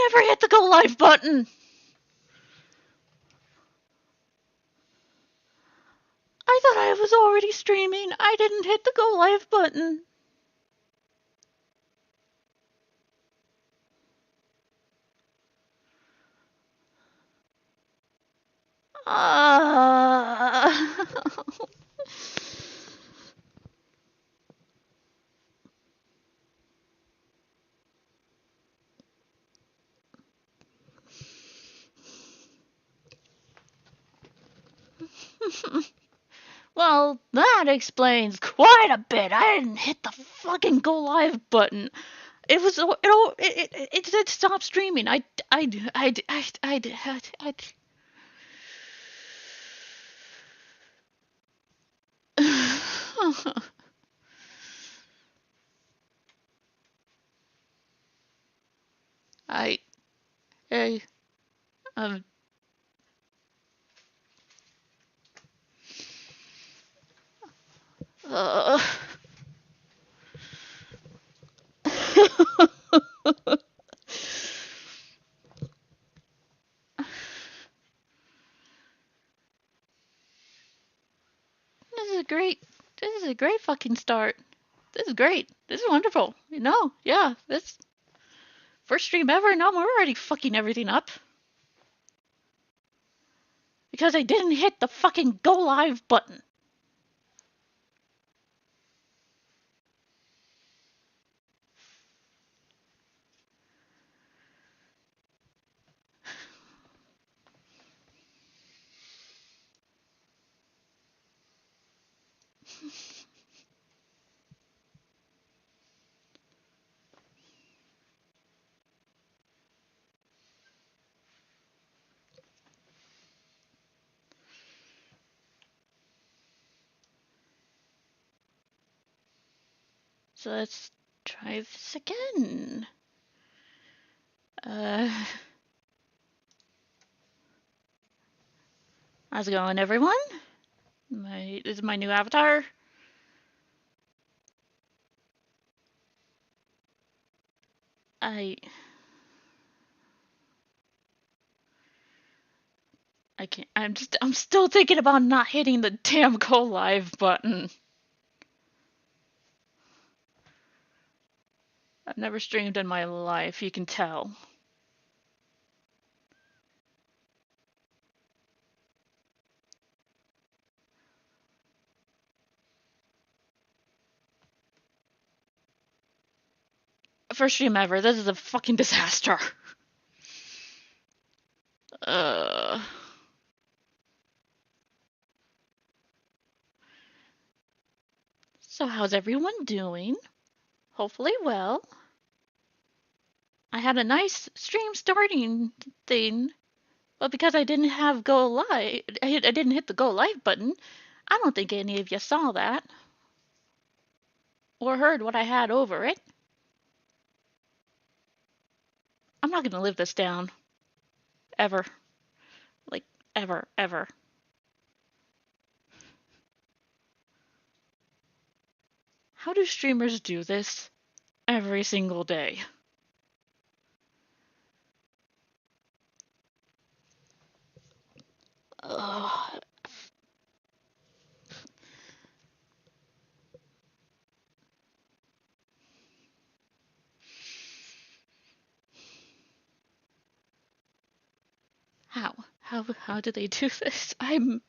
never hit the go live button. I thought I was already streaming. I didn't hit the go live button. Well, that explains quite a bit. I didn't hit the fucking go live button. It was it said stop streaming. I I um uh, this is a great this is a great fucking start. This is great. This is wonderful. No, yeah, this first stream ever. Now I'm already fucking everything up because I didn't hit the fucking go live button. So let's try this again. How's it going, everyone? This is my new avatar. I can't. I'm still thinking about not hitting the damn go live button. I've never streamed in my life, you can tell. First stream ever. This is a fucking disaster. So how's everyone doing? Hopefully well. I had a nice stream starting thing, but because I didn't have go live, I didn't hit the go live button. I don't think any of you saw that or heard what I had over it. I'm not gonna live this down. Ever. Like, ever, ever. How do streamers do this every single day? Ugh. How do they do this? I'm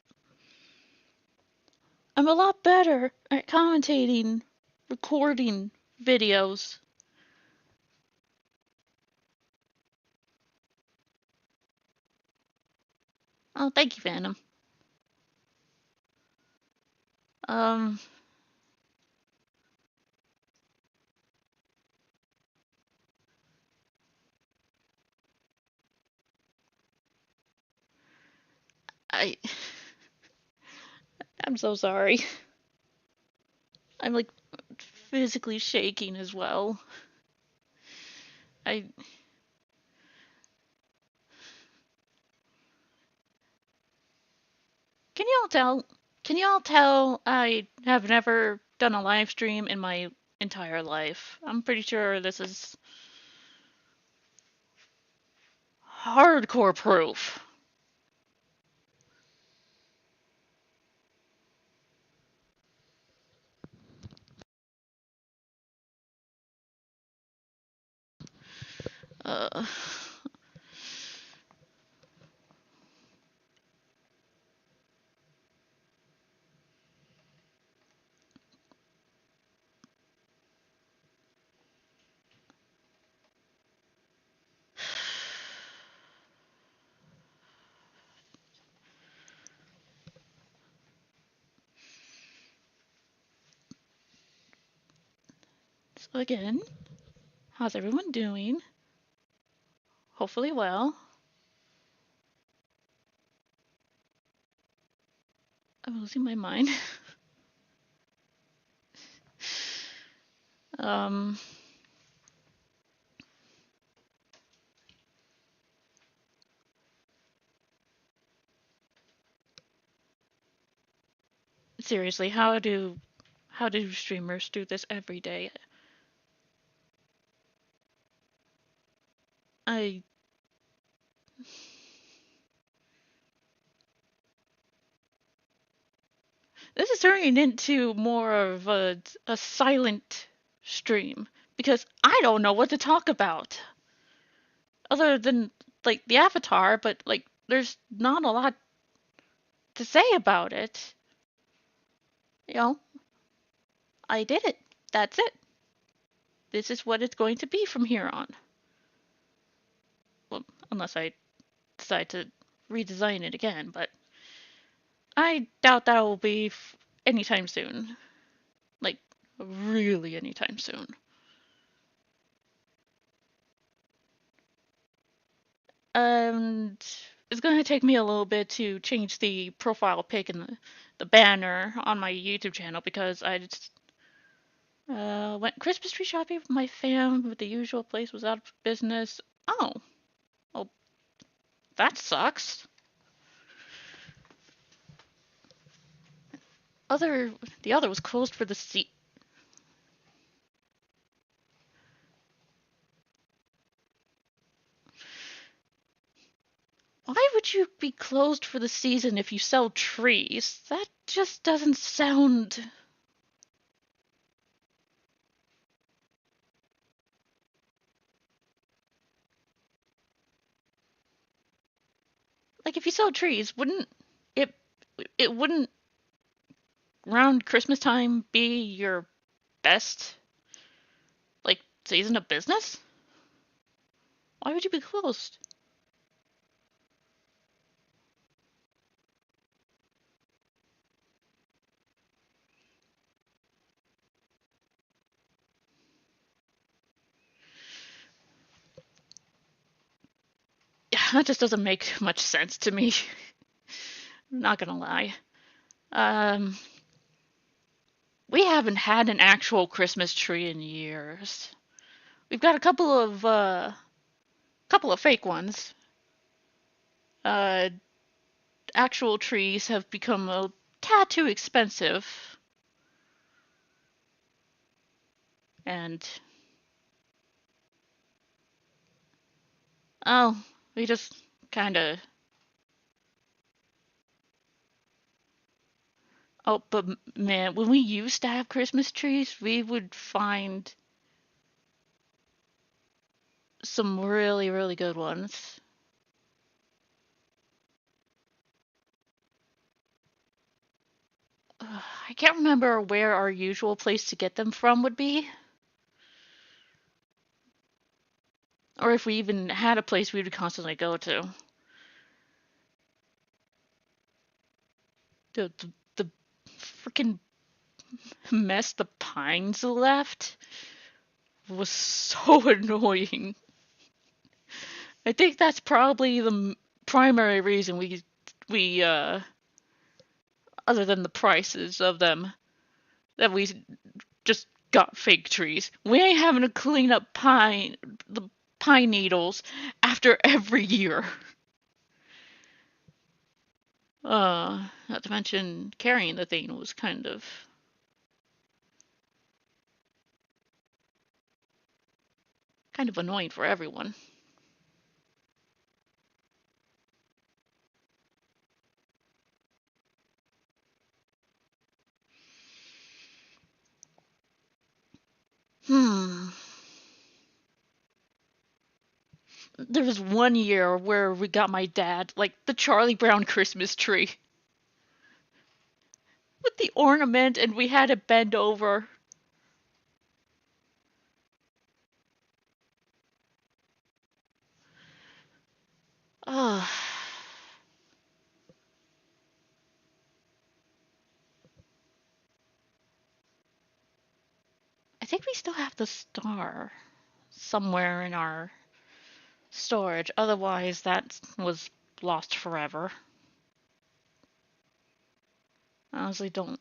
a lot better at commentating, recording videos. Oh, thank you, Phantom. I I'm so sorry. I'm like physically shaking as well. I Can you all tell? Can you all tell I have never done a live stream in my entire life? I'm pretty sure this is hardcore proof. Uh, so again, how's everyone doing? Hopefully well. I'm losing my mind. um, seriously, how do streamers do this every day? I This is turning into more of a silent stream because I don't know what to talk about other than like the avatar, but like there's not a lot to say about it. You know, I did it. That's it. This is what it's going to be from here on. Well, unless I decide to redesign it again, but I doubt that will be anytime soon. Like, really anytime soon. And it's going to take me a little bit to change the profile pic and the banner on my YouTube channel because I just went Christmas tree shopping with my fam, but the usual place was out of business. Oh, well, that sucks. Other the other was closed for the sea. Why would you be closed for the season if you sell trees? That just doesn't sound like if you sell trees, wouldn't it it wouldn't around Christmas time be your best like season of business? Why would you be closed? Yeah, that just doesn't make much sense to me. I'm not gonna lie. Um, we haven't had an actual Christmas tree in years. We've got a couple of fake ones. Uh, Actual trees have become a tad too expensive, and oh, we just kind of. Oh, but man, when we used to have Christmas trees, we would find some really, really good ones. I can't remember where our usual place to get them from would be, or if we even had a place we would constantly go to. The freaking mess the pines left was so annoying. I think that's probably the primary reason we other than the prices of them that we just got fake trees. We ain't having to clean up the pine needles after every year. Not to mention carrying the thing was kind of annoying for everyone. Hmm. There was one year where we got my dad, like, the Charlie Brown Christmas tree with the ornament, and we had it bend over. Ugh. I think we still have the star somewhere in our storage. Otherwise, that was lost forever. I honestly don't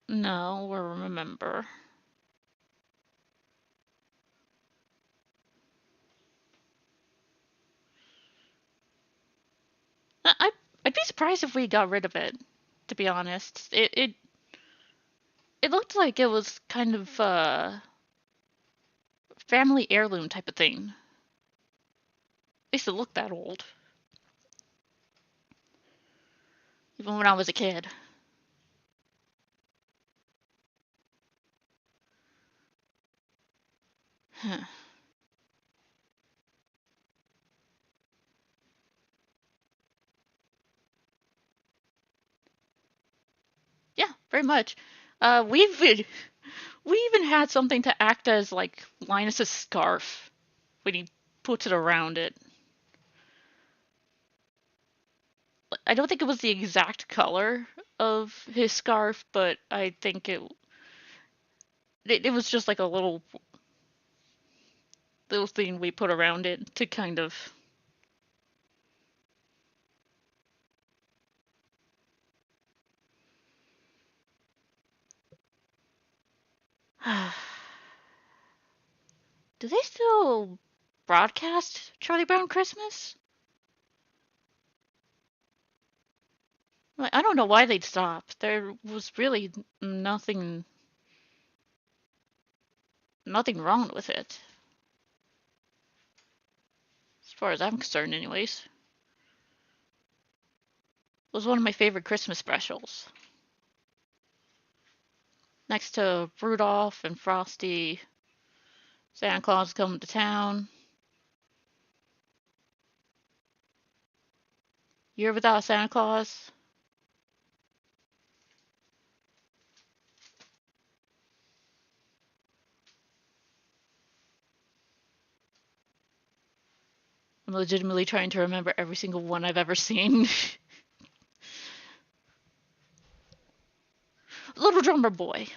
know or remember. I I'd be surprised if we got rid of it. To be honest, it looked like it was kind of family heirloom type of thing. At least it looked that old, even when I was a kid. Huh. Yeah, very much. We even had something to act as like Linus's scarf when he puts it around it. I don't think it was the exact color of his scarf, but I think it was just like a little thing we put around it to kind of. Do they still broadcast Charlie Brown Christmas? Like, I don't know why they'd stop. There was really nothing wrong with it, as far as I'm concerned, anyways. It was one of my favorite Christmas specials. Next to Rudolph and Frosty, Santa Claus coming to town, Year Without Santa Claus. I'm legitimately trying to remember every single one I've ever seen. Little Drummer Boy.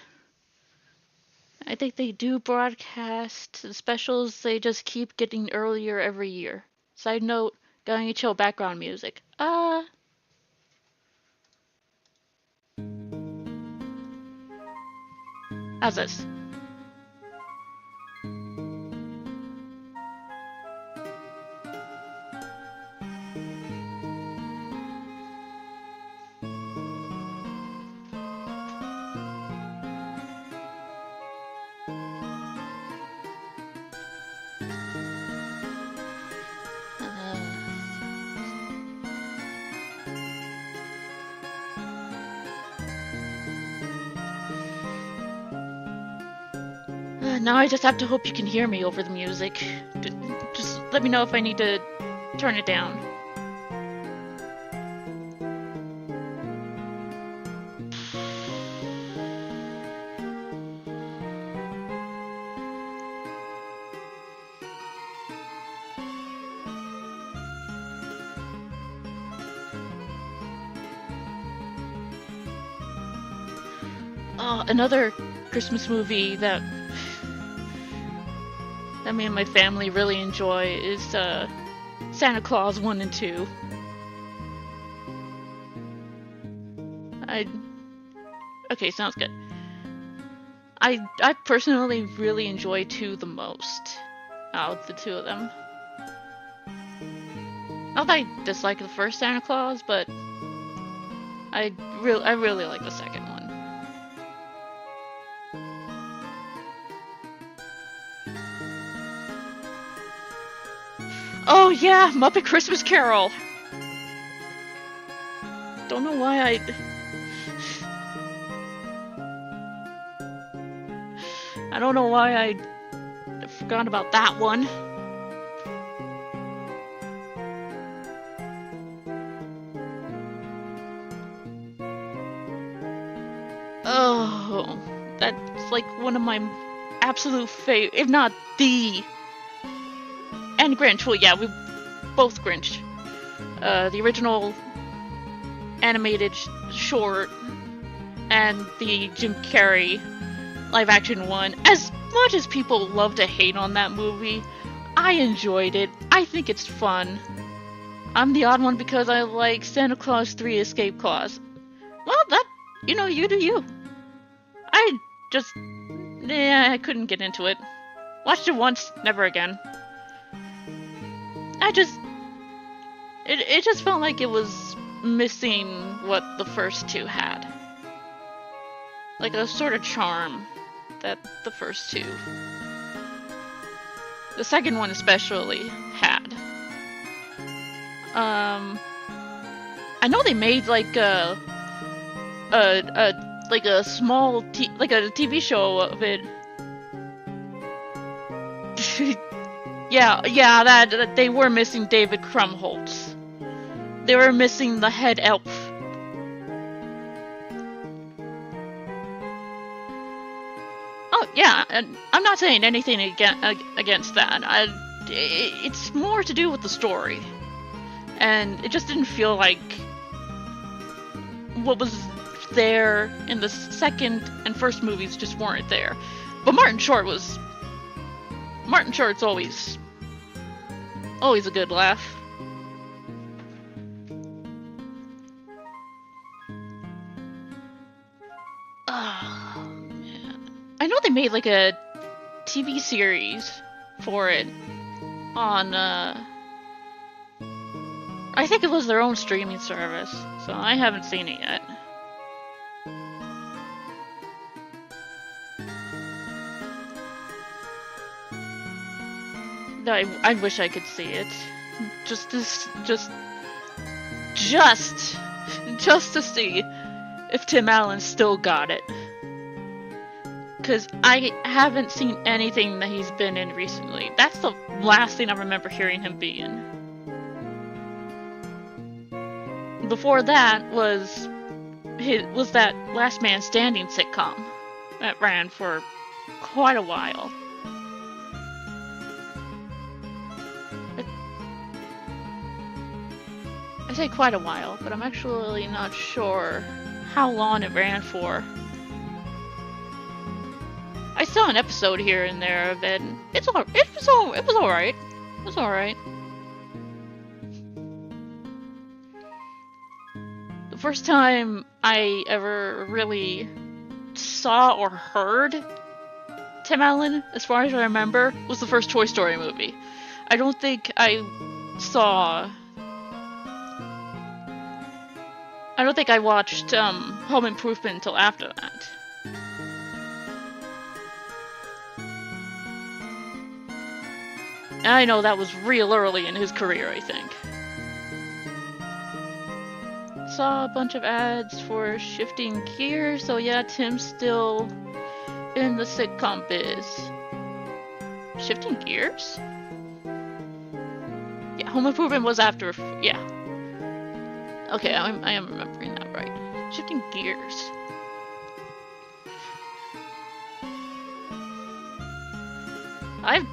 I think they do broadcast the specials, they just keep getting earlier every year. Side note, got any chill background music? How's this? Now I just have to hope you can hear me over the music. Just let me know if I need to turn it down. Oh, another Christmas movie that me and my family really enjoy is Santa Claus 1 and 2. Okay, sounds good. I personally really enjoy 2 the most out of the 2 of them. Not that I dislike the first Santa Claus, but I really like the second one. Oh yeah, Muppet Christmas Carol! Don't know why I don't know why I forgot about that one. Oh, that's like one of my absolute favorite, if not the. And Grinch, well, yeah, we both Grinch. The original animated short and the Jim Carrey live-action one. As much as people love to hate on that movie, I enjoyed it. I think it's fun. I'm the odd one because I like Santa Claus 3 Escape Clause. Well, that, you know, you do you. I couldn't get into it. Watched it once, never again. It just felt like it was missing what the first two had. Like a sort of charm that the first two, the second one especially, had. I know they made like a small TV show of it. yeah, that they were missing David Krumholtz. They were missing the head elf. Oh yeah, and I'm not saying anything against that. It's more to do with the story, and it just didn't feel like what was there in the second and first movies just weren't there. But Martin Short's always a good laugh. Oh man, I know they made like a TV series for it on I think it was their own streaming service, so I haven't seen it yet. I wish I could see it, just to see if Tim Allen still got it. Cause I haven't seen anything that he's been in recently. That's the last thing I remember hearing him be in. Before that was that Last Man Standing sitcom that ran for quite a while. I say quite a while, but I'm actually not sure how long it ran for. I saw an episode here and there of it. It was alright. It was alright. The first time I ever really saw or heard Tim Allen, as far as I remember, was the first Toy Story movie. I don't think I watched Home Improvement until after that. And I know that was real early in his career, I think. Saw a bunch of ads for Shifting Gears, so yeah, Tim's still in the sitcom biz. Shifting Gears? Yeah, Home Improvement was after, yeah. Okay, I am remembering that right. Shifting Gears. I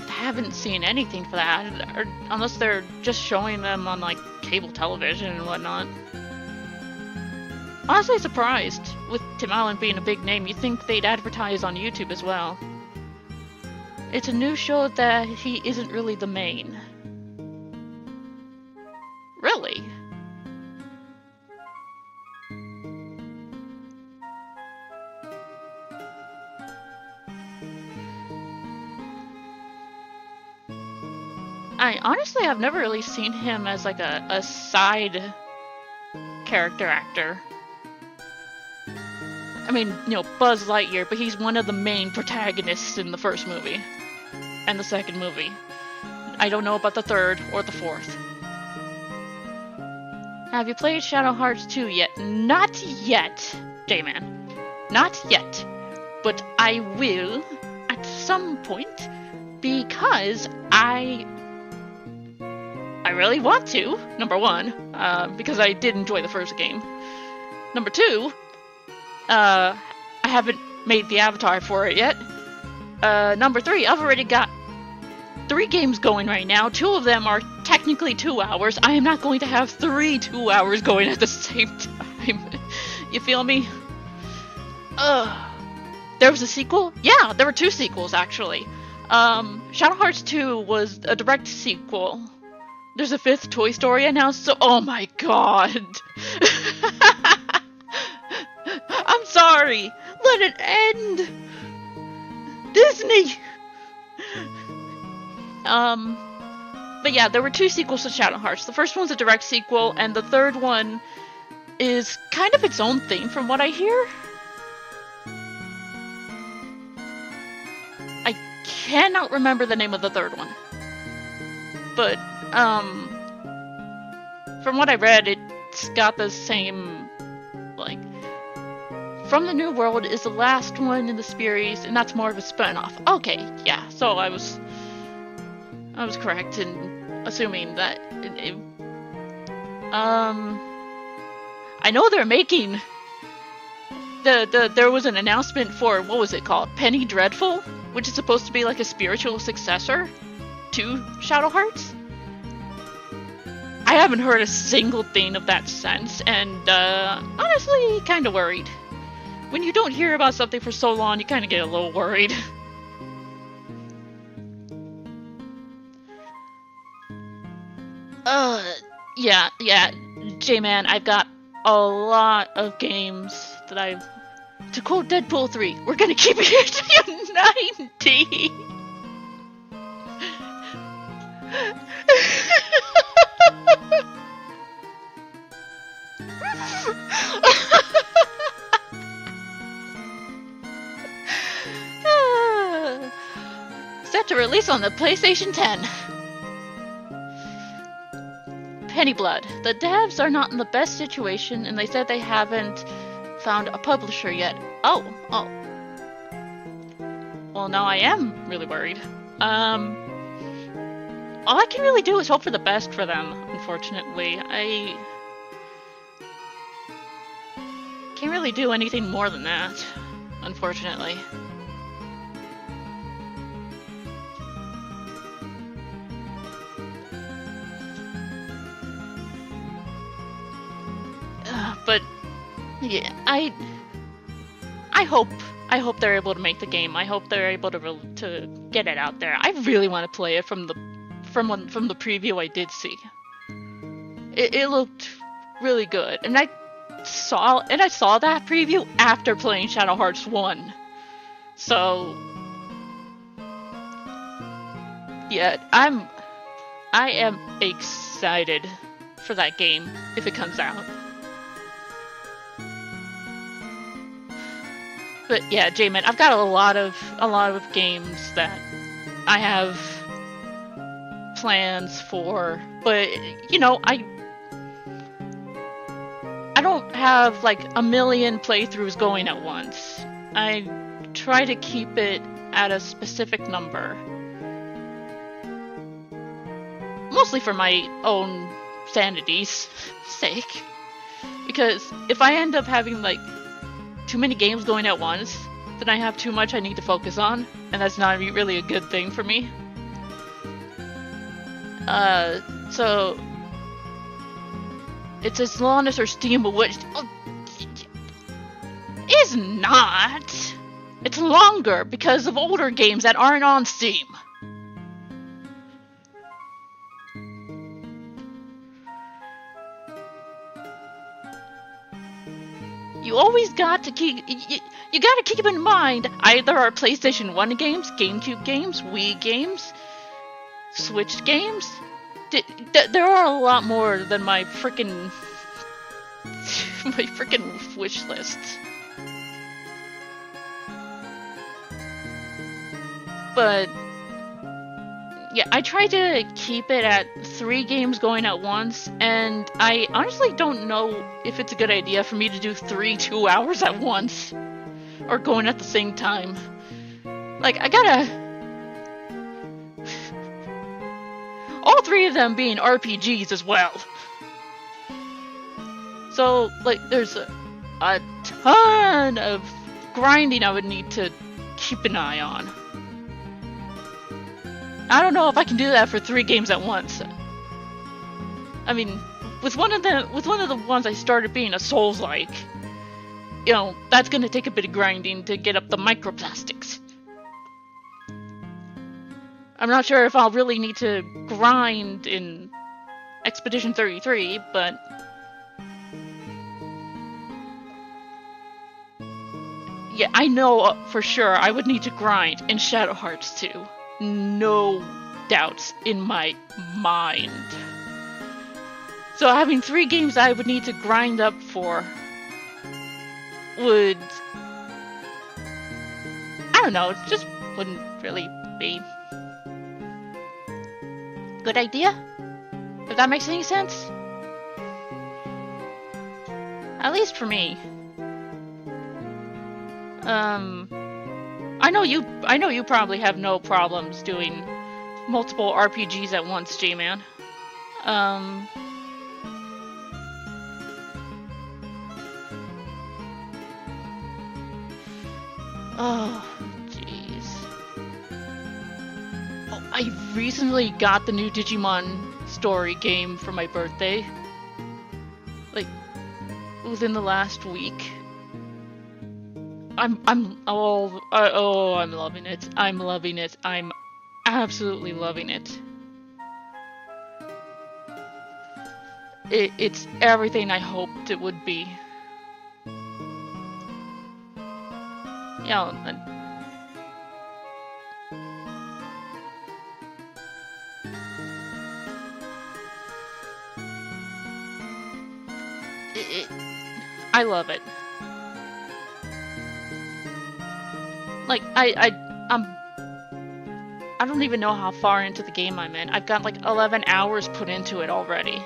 haven't seen anything for that, unless they're just showing them on like cable television and whatnot. Honestly surprised, with Tim Allen being a big name, you'd think they'd advertise on YouTube as well. It's a new show that he isn't really the main. Really? I've never really seen him as like a side character actor. I mean, you know, Buzz Lightyear, but he's one of the main protagonists in the first movie. And the second movie. I don't know about the third or the fourth. Have you played Shadow Hearts 2 yet? Not yet, J-Man. Not yet. But I will, at some point, because I really want to, number one, because I did enjoy the first game. Number two, I haven't made the avatar for it yet. Number three, I've already got 3 games going right now. 2 of them are technically 2 hours. I am not going to have 3 2 hours going at the same time. You feel me? There was a sequel? Yeah, there were 2 sequels, actually. Shadow Hearts 2 was a direct sequel. There's a 5th Toy Story announced, so oh my god. I'm sorry. Let it end. Disney. But yeah, there were 2 sequels to Shadow Hearts. The first one's a direct sequel, and the third one is kind of its own thing from what I hear. I cannot remember the name of the third one. But, from what I read, it's got the same, like, From the New World is the last one in the series, and that's more of a spin-off. Okay, yeah, so I was correct in assuming that I know they're making there was an announcement for, what was it called? Penny Dreadful, which is supposed to be like a spiritual successor to Shadow Hearts. I haven't heard a single thing of that since, and honestly kind of worried. When you don't hear about something for so long, you kind of get a little worried. Yeah, J-Man, I've got a lot of games that I've... To quote Deadpool 3, we're gonna keep it here to 90! Set to release on the PlayStation 10. Pennyblood. The devs are not in the best situation, and they said they haven't found a publisher yet. Oh. Well, now I am really worried. All I can really do is hope for the best for them, unfortunately. I can't really do anything more than that, unfortunately. But yeah, I hope they're able to make the game. I hope they're able to get it out there. I really want to play it from the preview I did see. It looked really good, and I saw that preview after playing Shadow Hearts 1. So yeah, I am excited for that game if it comes out. But yeah, J-Man, I've got a lot of games that I have plans for, but you know, I don't have like a million playthroughs going at once. I try to keep it at a specific number. Mostly for my own sanity's sake. Because if I end up having like too many games going at once, then I have too much I need to focus on, and that's not really a good thing for me. So it's as long as there's Steam, which is not. It's longer because of older games that aren't on Steam. You always got to keep... You gotta keep in mind, either our PlayStation 1 games, GameCube games, Wii games, Switch games. There are a lot more than my frickin' wish list. But yeah, I try to keep it at 3 games going at once, and I honestly don't know if it's a good idea for me to do 3 2 hours at once, or going at the same time. Like, I three of them being RPGs as well. So, like, there's a ton of grinding I would need to keep an eye on. I don't know if I can do that for 3 games at once. I mean, with one of the ones I started being a Souls-like, you know, that's gonna take a bit of grinding to get up the microplastics. I'm not sure if I'll really need to grind in Expedition 33, but yeah, I know for sure I would need to grind in Shadow Hearts 2. No doubts in my mind. So having 3 games I would need to grind up for would... I don't know, it just wouldn't really be a good idea? If that makes any sense? At least for me. I know you probably have no problems doing multiple RPGs at once, J-Man. Oh, jeez. Oh, I recently got the new Digimon story game for my birthday. Like, within the last week. I'm loving it. I'm loving it. I'm absolutely loving it. It's everything I hoped it would be. Yeah. I love it. Like, I don't even know how far into the game I'm in. I've got like 11 hours put into it already.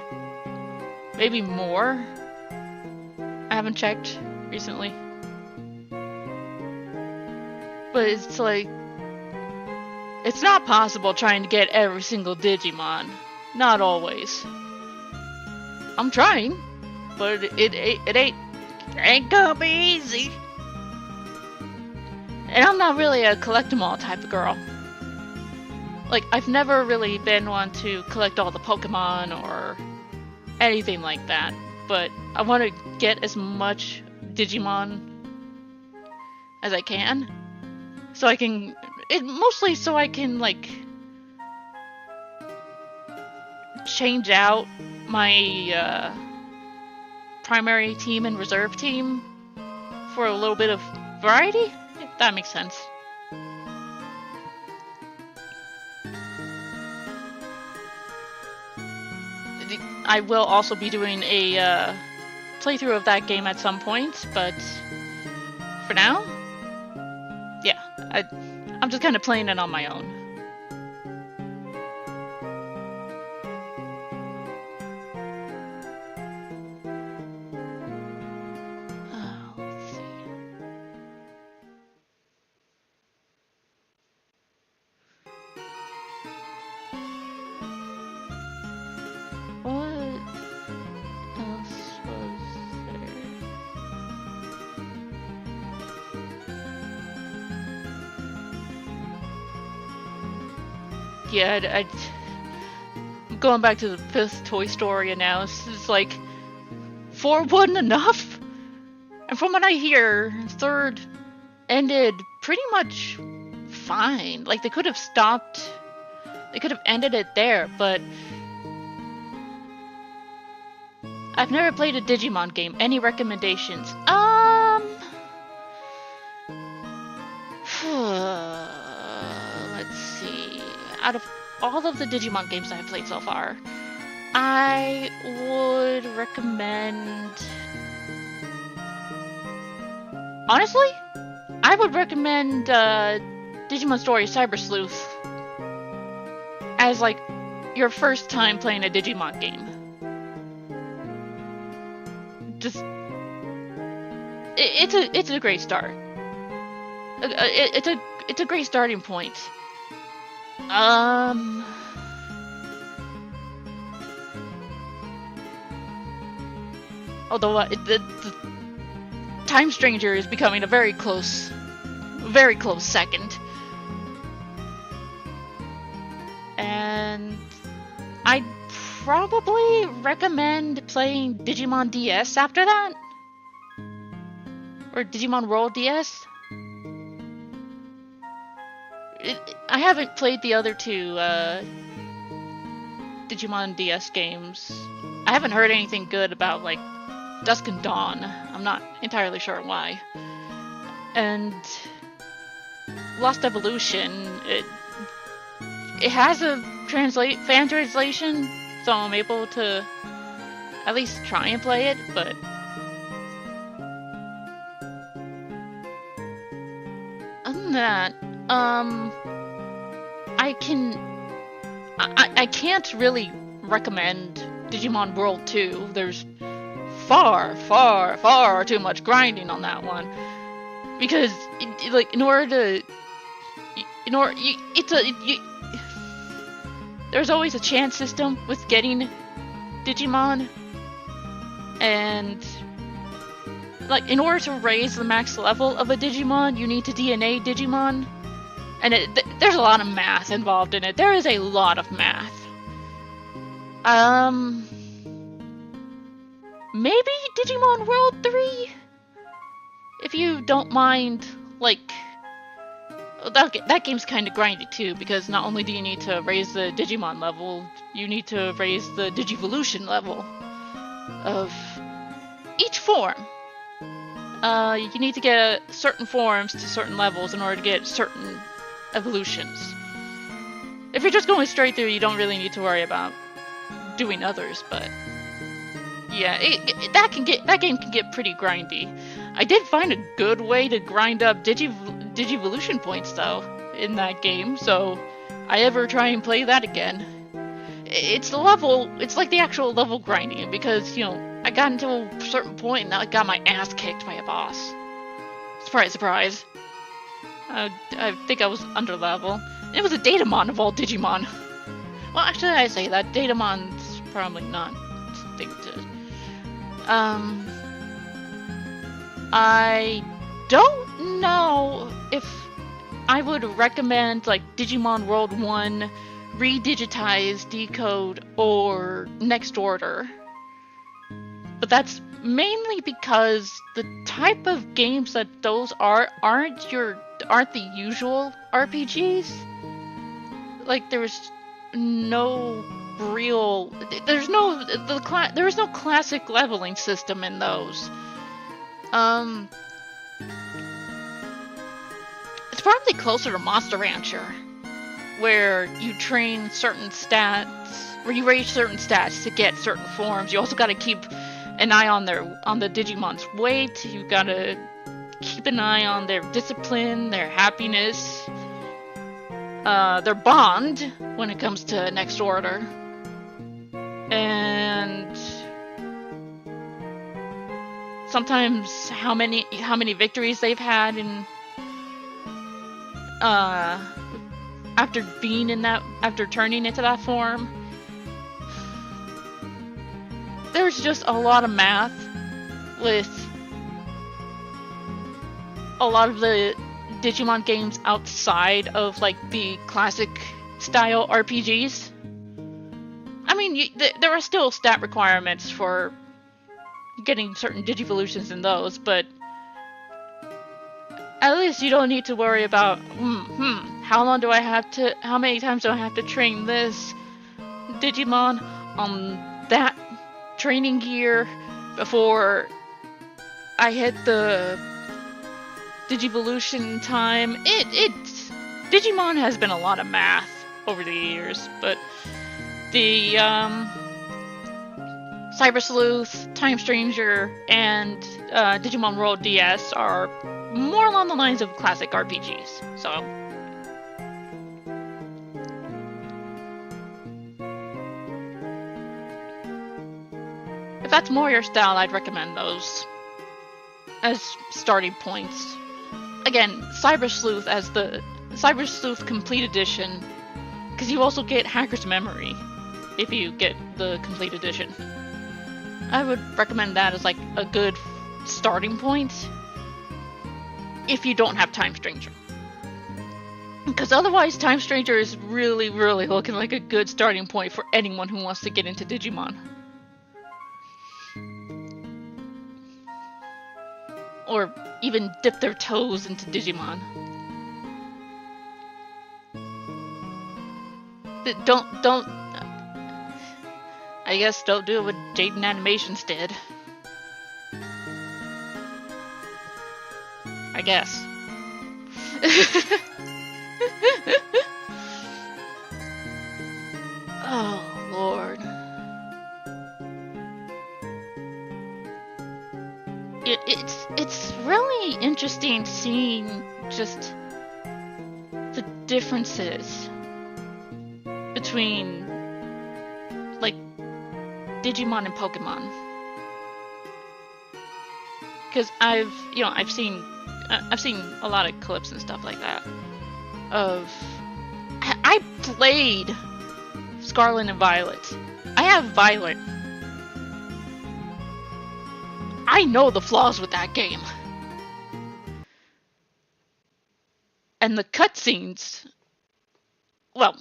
Maybe more? I haven't checked recently. But it's like... it's not possible trying to get every single Digimon. Not always. I'm trying, but it ain't gonna be easy. And I'm not really a collect 'em all type of girl. Like, I've never really been one to collect all the Pokemon or anything like that. But I want to get as much Digimon as I can. So I can... mostly so I can, like... change out my, primary team and reserve team for a little bit of variety? If that makes sense. I will also be doing a playthrough of that game at some point, but for now, yeah, I'm just kind of playing it on my own. Let's see. What else was there? Yeah, I'm going back to the 5th Toy Story analysis. It's like, 4 wasn't enough? And from what I hear, 3rd ended pretty much fine. Like, they could have stopped, they could have ended it there, but I've never played a Digimon game. Any recommendations? Let's see. Out of all of the Digimon games I've played so far, I would recommend... honestly, I would recommend Digimon Story Cyber Sleuth as, like, your first time playing a Digimon game. Just... it's a great start. It's a great starting point. Although the Time Stranger is becoming a very close second. And I'd probably recommend playing Digimon DS after that. Or Digimon World DS. I haven't played the other two Digimon DS games. I haven't heard anything good about, like, Dusk and Dawn. I'm not entirely sure why. And Lost Evolution, it has a fan translation, so I'm able to at least try and play it, but other than that, I can't really recommend Digimon World 2. There's far too much grinding on that one. Because, there's always a chance system with getting Digimon. And, like, in order to raise the max level of a Digimon, you need to DNA Digimon. And there's a lot of math involved in it. There is a lot of math. Maybe Digimon World 3? If you don't mind, like... That game's kind of grindy too, because not only do you need to raise the Digimon level, you need to raise the Digivolution level of each form. You need to get certain forms to certain levels in order to get certain evolutions. If you're just going straight through, you don't really need to worry about doing others, but yeah, that game can get pretty grindy. I did find a good way to grind up Digivolution points though in that game, so I ever try and play that again. It's like the actual level grinding, because, you know, I got into a certain point and I got my ass kicked by a boss. Surprise, surprise. I think I was under level. It was a Datamon of all Digimon. Well, actually, I say that Datamon's probably not distinctive. I don't know if I would recommend, like, Digimon World 1, Redigitize, Decode, or Next Order. But that's mainly because the type of games that those aren't the usual RPGs. Like, there is no classic leveling system in those. It's probably closer to Monster Rancher, where you train certain stats, where you raise certain stats to get certain forms. You also gotta keep an eye on the Digimon's weight. You gotta keep an eye on their discipline, their happiness, their bond when it comes to Next Order. And sometimes how many victories they've had in after turning into that form. There's just a lot of math with a lot of the Digimon games outside of, like, the classic style RPGs. I mean, there are still stat requirements for getting certain Digivolutions in those, but at least you don't need to worry about, how many times do I have to train this Digimon on that training gear before I hit the Digivolution time. Digimon has been a lot of math over the years, but the Cyber Sleuth, Time Stranger, and Digimon World DS are more along the lines of classic RPGs, so if that's more your style, I'd recommend those as starting points. Again, Cyber Sleuth as the Cyber Sleuth Complete Edition, because you also get Hacker's Memory if you get the Complete Edition. I would recommend that as like a good starting point if you don't have Time Stranger. Because otherwise, Time Stranger is really, really looking like a good starting point for anyone who wants to get into Digimon. Or even dip their toes into Digimon. Don't... I guess don't do it what Jaden Animations did. I guess. Oh, Lord. It's really interesting seeing just the differences between like Digimon and Pokemon. Because I've seen a lot of clips and stuff like that of I played Scarlet and Violet. I have Violet. I know the flaws with that game. And the cutscenes, well,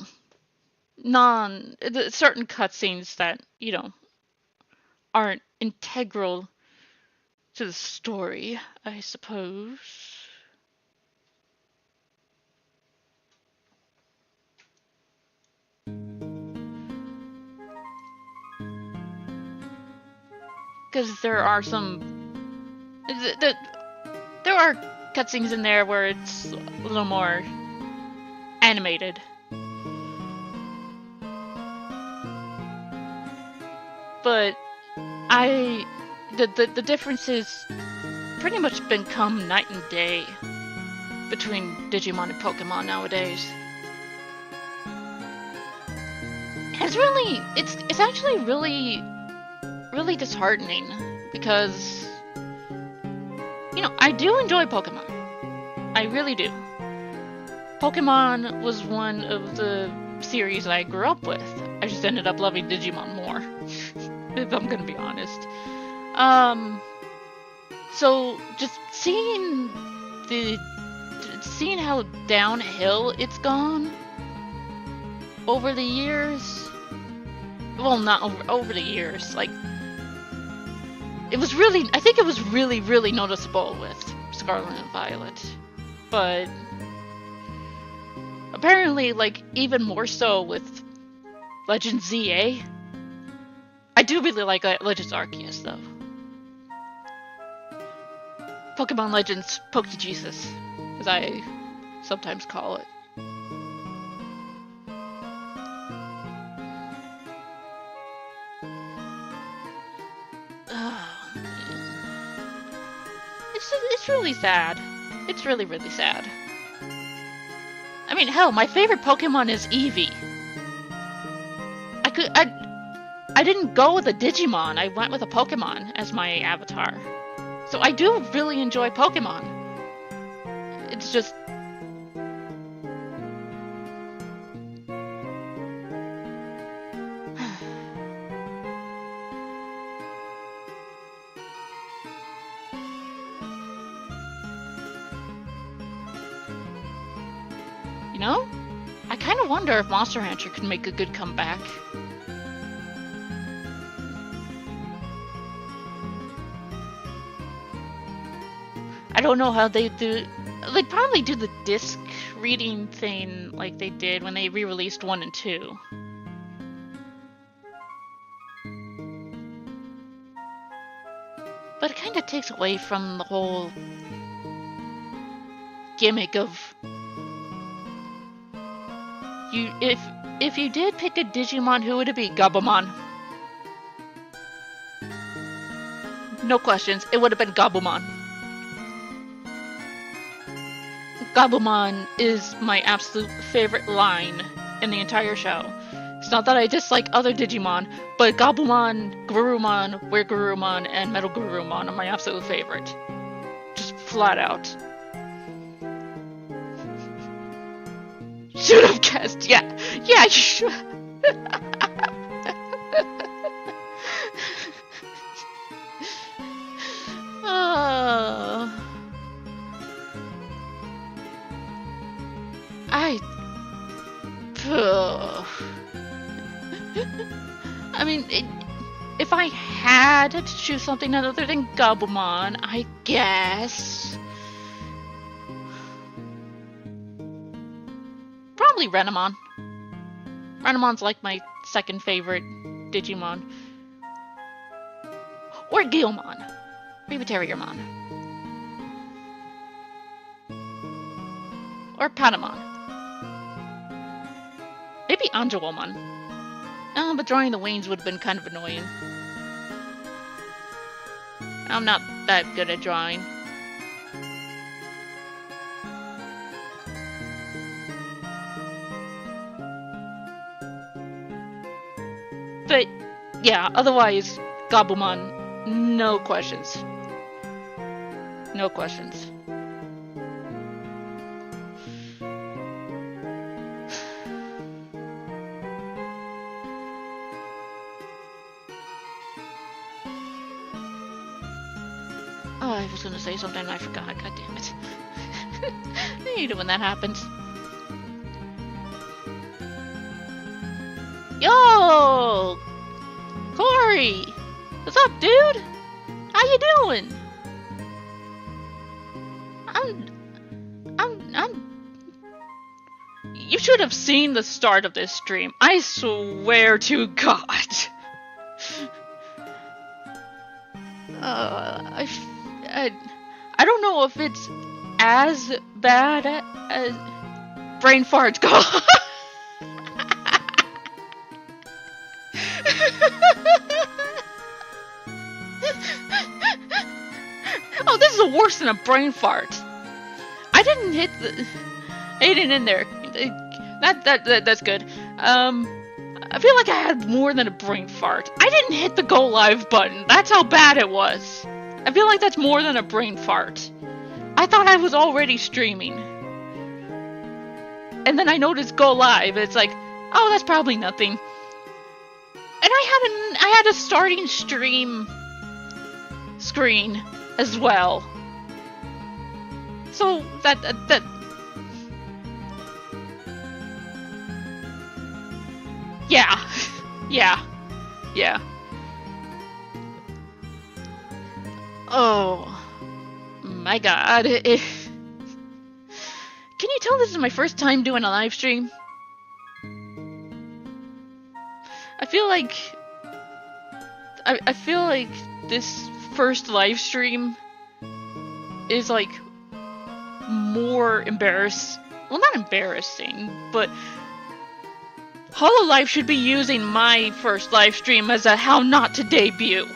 certain cutscenes that, aren't integral to the story, I suppose. Because there are there are cutscenes in there where it's a little more animated. But the difference has pretty much become night and day between Digimon and Pokemon nowadays. It's actually really disheartening because, I do enjoy Pokemon. I really do. Pokemon was one of the series I grew up with. I just ended up loving Digimon more, if I'm gonna be honest. So just seeing how downhill it's gone over the years. Well, not over the years, like, I think it was really noticeable with Scarlet and Violet. But apparently, like, even more so with Legends ZA. I do really like Legends Arceus, though. Pokemon Legends Pokejesus, as I sometimes call it. It's really sad. It's really sad. I mean, hell, my favorite Pokemon is Eevee. I didn't go with a Digimon. I went with a Pokemon as my avatar. So I do really enjoy Pokemon. It's just... I kind of wonder if Monster Hunter could make a good comeback. I don't know how they do... They'd probably do the disc reading thing like they did when they re-released 1 and 2. But it kind of takes away from the whole gimmick of... If you did pick a Digimon, who would it be? Gabumon. No questions, it would have been Gabumon. Gabumon is my absolute favorite line in the entire show. It's not that I dislike other Digimon, but Gabumon, Garurumon, WereGarurumon, and Metal Garurumon are my absolute favorite. Just flat out. Should have guessed, yeah, you should. I... Ugh. I mean, if I had to choose something other than Gabumon, I guess... Probably Renamon. Renamon's like my second favorite Digimon. Or Guilmon. Maybe Terriermon. Or Patamon. Maybe Angelomon. But drawing the wings would have been kind of annoying. I'm not that good at drawing. But, yeah, otherwise, Gabumon, no questions. No questions. Oh, I was gonna say something and I forgot. God damn it. I hate it when that happens. Yo! Corey! What's up, dude? How you doing? You should have seen the start of this stream. I swear to God. I don't know if it's as bad as brain farts go. Oh, this is worse than a brain fart. I didn't hit the... Hit it in there. That's good. I feel like I had more than a brain fart. I didn't hit the go live button. That's how bad it was. I feel like that's more than a brain fart. I thought I was already streaming. And then I noticed go live. It's like, oh, that's probably nothing. And I had a starting stream screen as well. So that yeah. Oh my God. Can you tell this is my first time doing a live stream? I feel like this first live stream is like more well, not embarrassing, but Hololive should be using my first live stream as a how not to debut.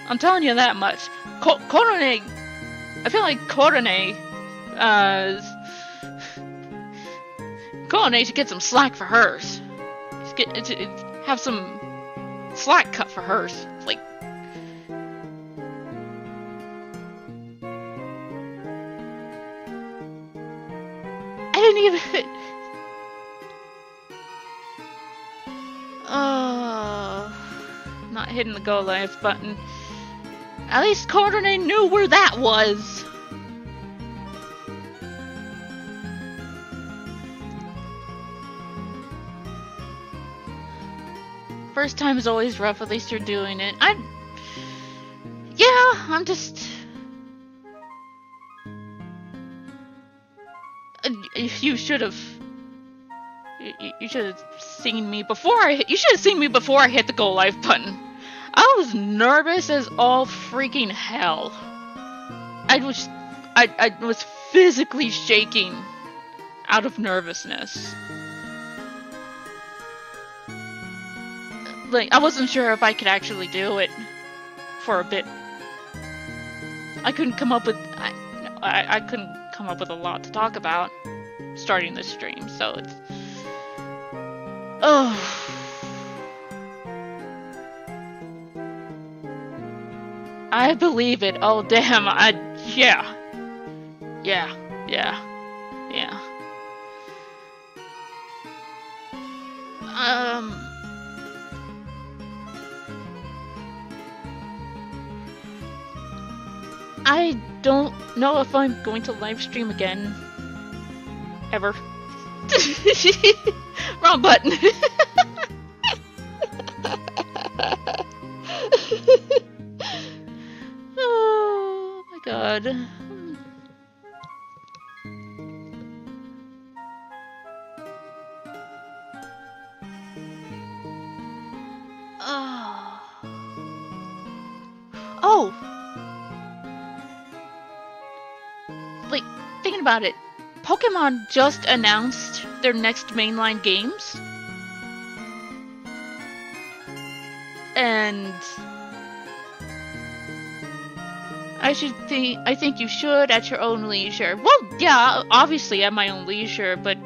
I'm telling you that much. Korone, I feel like Korone should get some slack for hers. Have some slack cut for hers. Like, I didn't even... Not hitting the go live button. At least Korone knew where that was. First time is always rough, at least you're doing it. I'm just... You should have... You should have seen me before you should have seen me before I hit the go live button. I was nervous as all freaking hell. I was physically shaking out of nervousness. Like, I wasn't sure if I could actually do it for a bit. I couldn't come up with I couldn't come up with a lot to talk about starting this stream, so it's I believe it. Oh damn, yeah. I don't know if I'm going to live stream again ever. Wrong button. Oh my god. Oh! Like, thinking about it, Pokemon just announced their next mainline games. And I think you should at your own leisure. Well, yeah, obviously at my own leisure, but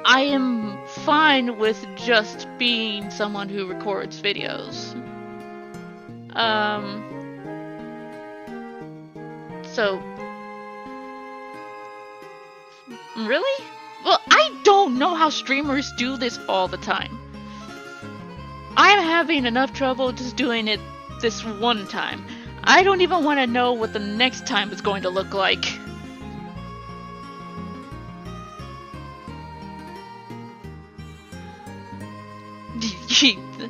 I am fine with just being someone who records videos. So really? Well, I don't know how streamers do this all the time. I'm having enough trouble just doing it this one time. I don't even want to know what the next time is going to look like.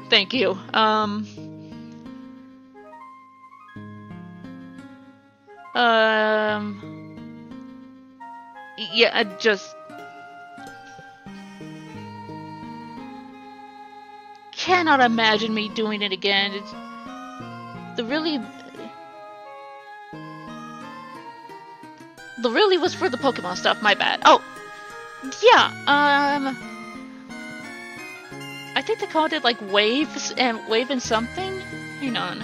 Thank you. Yeah, I just cannot imagine me doing it again. It's the really was for the Pokemon stuff, my bad. Oh, yeah, I think they called it like Wave and something. Hang on.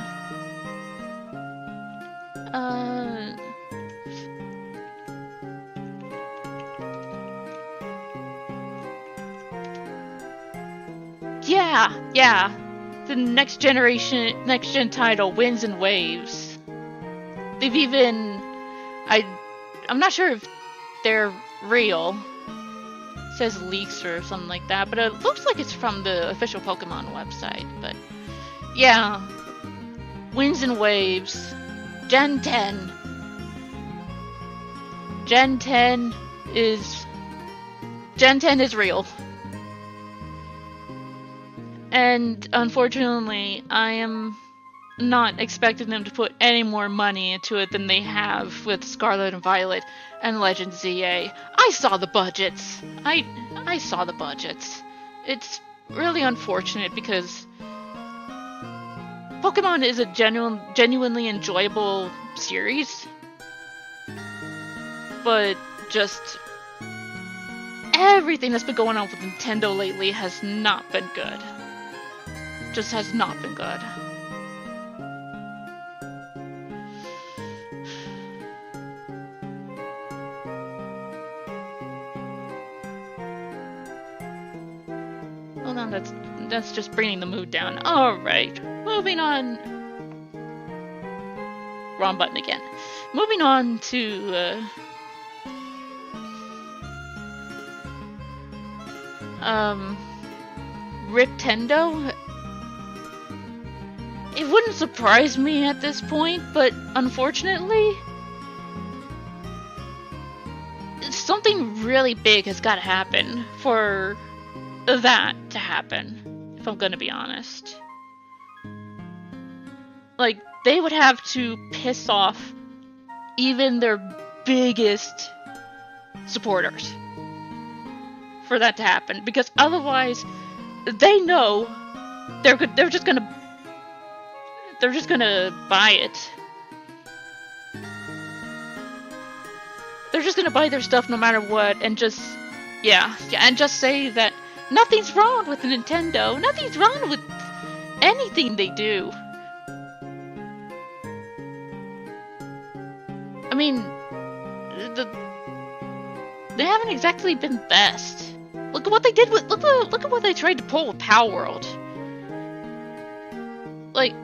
Yeah. The next gen title, Winds and Waves. They've even, I'm not sure if they're real. It says leaks or something like that, but it looks like it's from the official Pokemon website. But yeah, Winds and Waves, Gen 10. Gen 10 is real. And unfortunately, I am not expecting them to put any more money into it than they have with Scarlet and Violet and Legend ZA. I saw the budgets. I saw the budgets. It's really unfortunate because Pokemon is a genuinely enjoyable series, but just everything that's been going on with Nintendo lately has not been good. Just has not been good. Hold on, that's just bringing the mood down. Alright, moving on. Wrong button again. Moving on to Riptendo. It wouldn't surprise me at this point, but unfortunately, something really big has got to happen for that to happen, if I'm gonna be honest. Like, they would have to piss off even their biggest supporters for that to happen, because otherwise they know they're just gonna buy it. They're just gonna buy their stuff no matter what, and just and just say that nothing's wrong with Nintendo, nothing's wrong with anything they do. I mean, they haven't exactly been best. Look at what they did with look at what they tried to pull with Palworld. Like,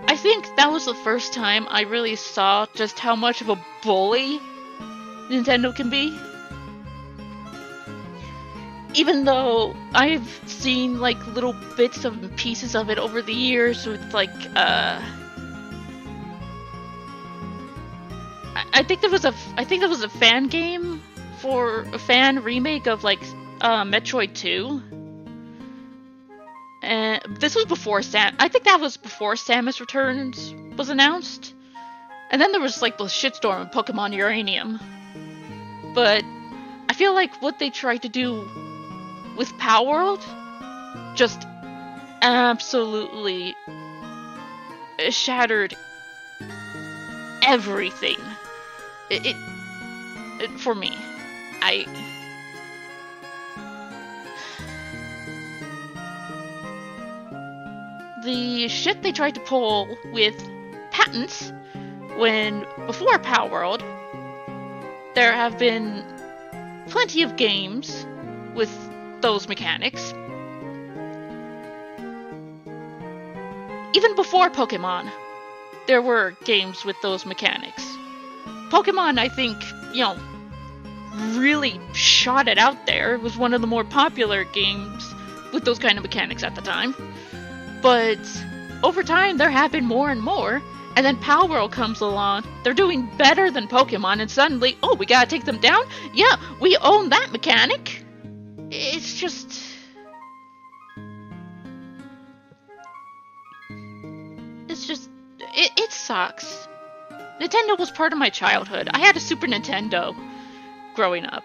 I think that was the first time I really saw just how much of a bully Nintendo can be. Even though I've seen like little bits and pieces of it over the years with like I think there was a fan game for a fan remake of like Metroid 2. And this was before I think that was before Samus Returns was announced. And then there was like the shitstorm of Pokemon Uranium. But I feel like what they tried to do with Power World just absolutely shattered everything. It for me. The shit they tried to pull with patents when before Power World, there have been plenty of games with those mechanics. Even before Pokemon, there were games with those mechanics. Pokemon, I think, really shot it out there. It was one of the more popular games with those kind of mechanics at the time. But over time, there have been more and more. And then Power World comes along. They're doing better than Pokemon, and suddenly, oh, we gotta take them down? Yeah, we own that mechanic. It's just... It sucks. Nintendo was part of my childhood. I had a Super Nintendo growing up.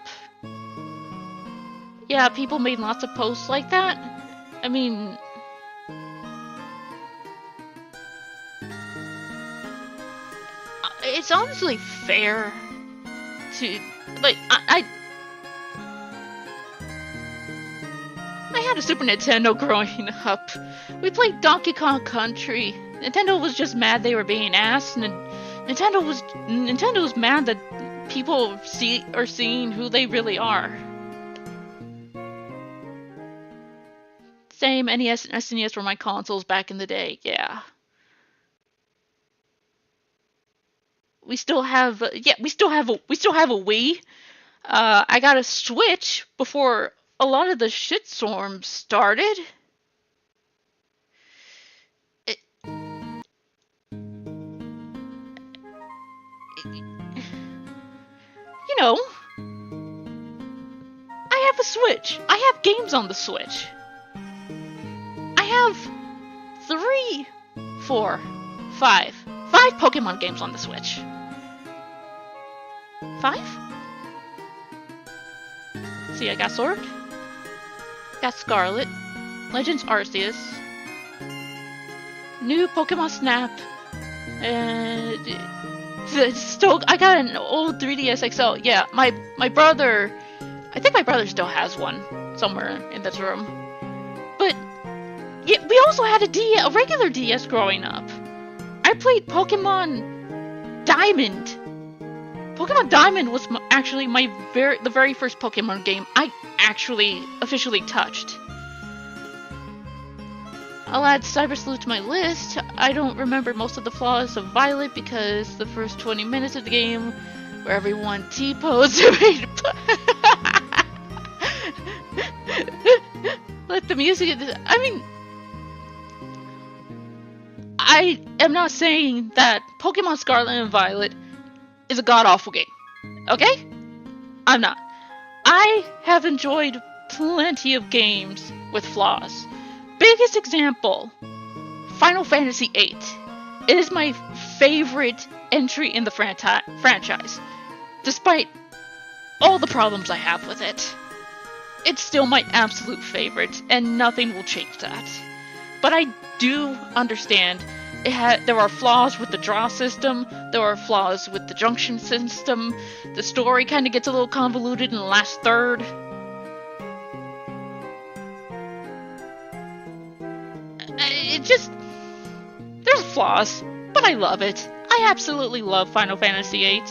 Yeah, people made lots of posts like that. I mean... it's honestly fair to, like, I had a Super Nintendo growing up. We played Donkey Kong Country. Nintendo was just mad they were being asked, and Nintendo was mad that people are seeing who they really are. Same, NES and SNES were my consoles back in the day, yeah. We still have a Wii. I got a Switch before a lot of the shitstorm started. I have a Switch. I have games on the Switch. I have 5 Pokemon games on the Switch. 5? See, I got Sword, got Scarlet, Legends Arceus, new Pokemon Snap, and still I got an old 3DS XL. Yeah, my brother, I think my brother still has one somewhere in this room. But yeah, we also had a regular DS growing up. I played Pokemon Diamond. Pokemon Diamond was actually the very first Pokemon game I actually officially touched. I'll add Cyber Sleuth to my list. I don't remember most of the flaws of Violet because the first 20 minutes of the game where everyone T-posed let the music... I mean... I am not saying that Pokemon Scarlet and Violet is a god-awful game. Okay? I'm not. I have enjoyed plenty of games with flaws. Biggest example, Final Fantasy VIII. It is my favorite entry in the franchise. Despite all the problems I have with it. It's still my absolute favorite, and nothing will change that. But I do understand there are flaws with the draw system, there are flaws with the junction system, the story kind of gets a little convoluted in the last third. There's flaws, but I love it. I absolutely love Final Fantasy VIII.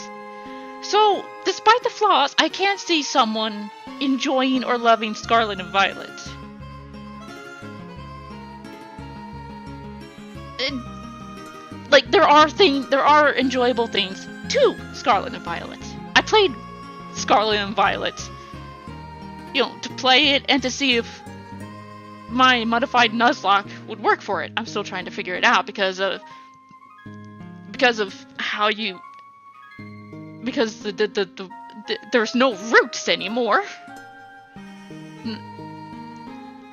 So, despite the flaws, I can't see someone enjoying or loving Scarlet and Violet. Like, there are enjoyable things to Scarlet and Violet. I played Scarlet and Violet, to play it and to see if my modified Nuzlocke would work for it. I'm still trying to figure it out because the there's no roots anymore.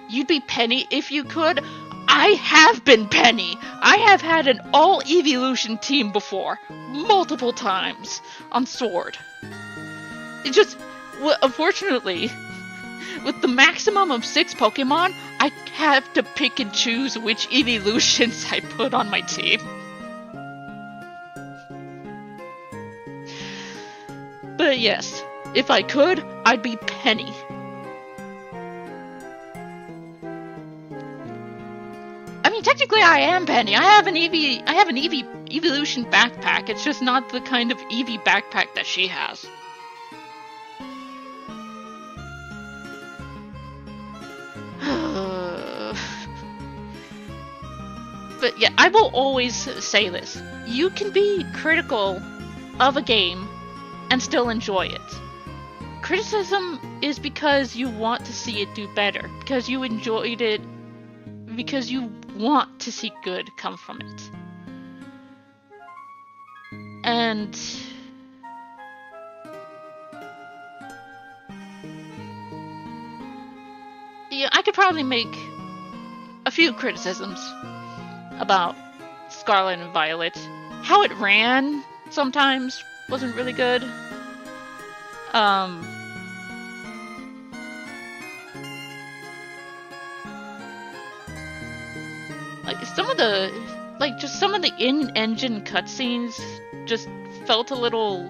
You'd be Penny if you could. I have been Penny. I have had an all-evolution team before, multiple times, on Sword. It just, well, unfortunately, with the maximum of 6 Pokemon, I have to pick and choose which evolutions I put on my team. But yes, if I could, I'd be Penny. I mean, technically I am Penny. I have an Eevee evolution backpack. It's just not the kind of Eevee backpack that she has. But yeah, I will always say this. You can be critical of a game and still enjoy it. Criticism is because you want to see it do better, because you enjoyed it, because you want to see good come from it. And yeah, I could probably make a few criticisms about Scarlet and Violet. How it ran sometimes wasn't really good. Like some of the in-engine cutscenes just felt a little.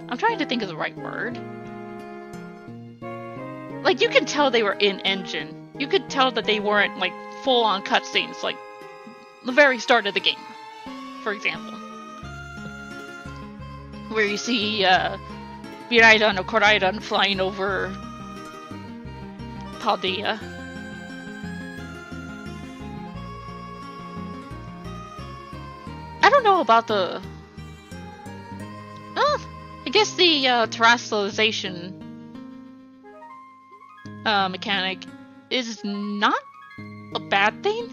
I'm trying to think of the right word. Like, you can tell they were in-engine. You could tell that they weren't, like, full-on cutscenes, like, the very start of the game, for example. Where you see, Miraidon or Koraidon flying over Paldea. I don't know about the... I guess the, terrestrialization mechanic is not a bad thing.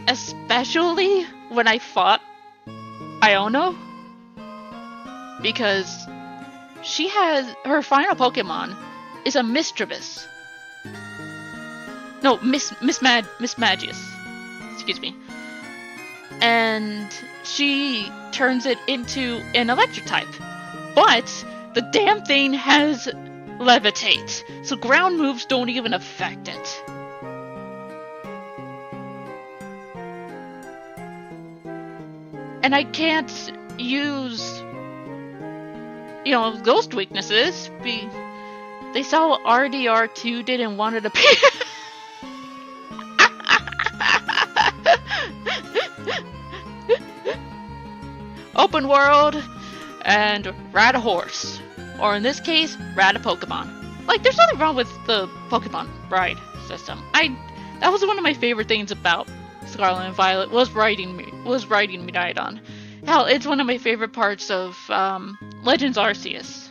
Especially when I fought Iono. Because she has, her final Pokemon is a Misdreavus. No, Mismagius. Excuse me. And she turns it into an electric type. But the damn thing has Levitate, so ground moves don't even affect it. And I can't use, ghost weaknesses. They saw what RDR2 did and wanted to appear. Open world and ride a horse. Or in this case, ride a Pokemon. Like, there's nothing wrong with the Pokemon ride system. That was one of my favorite things about Scarlet and Violet was riding Miraidon. Hell, it's one of my favorite parts of Legends Arceus.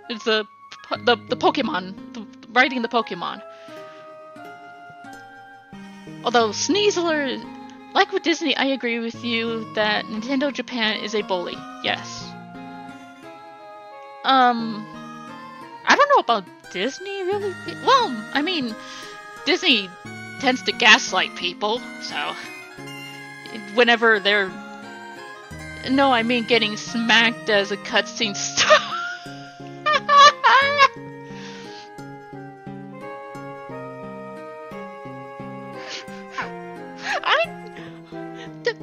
It's the Pokemon, riding the Pokemon. Although Sneasler, like with Disney, I agree with you that Nintendo Japan is a bully. Yes. I don't know about Disney, really. Well, I mean, Disney tends to gaslight people, so whenever they're... No, I mean getting smacked as a cutscene star.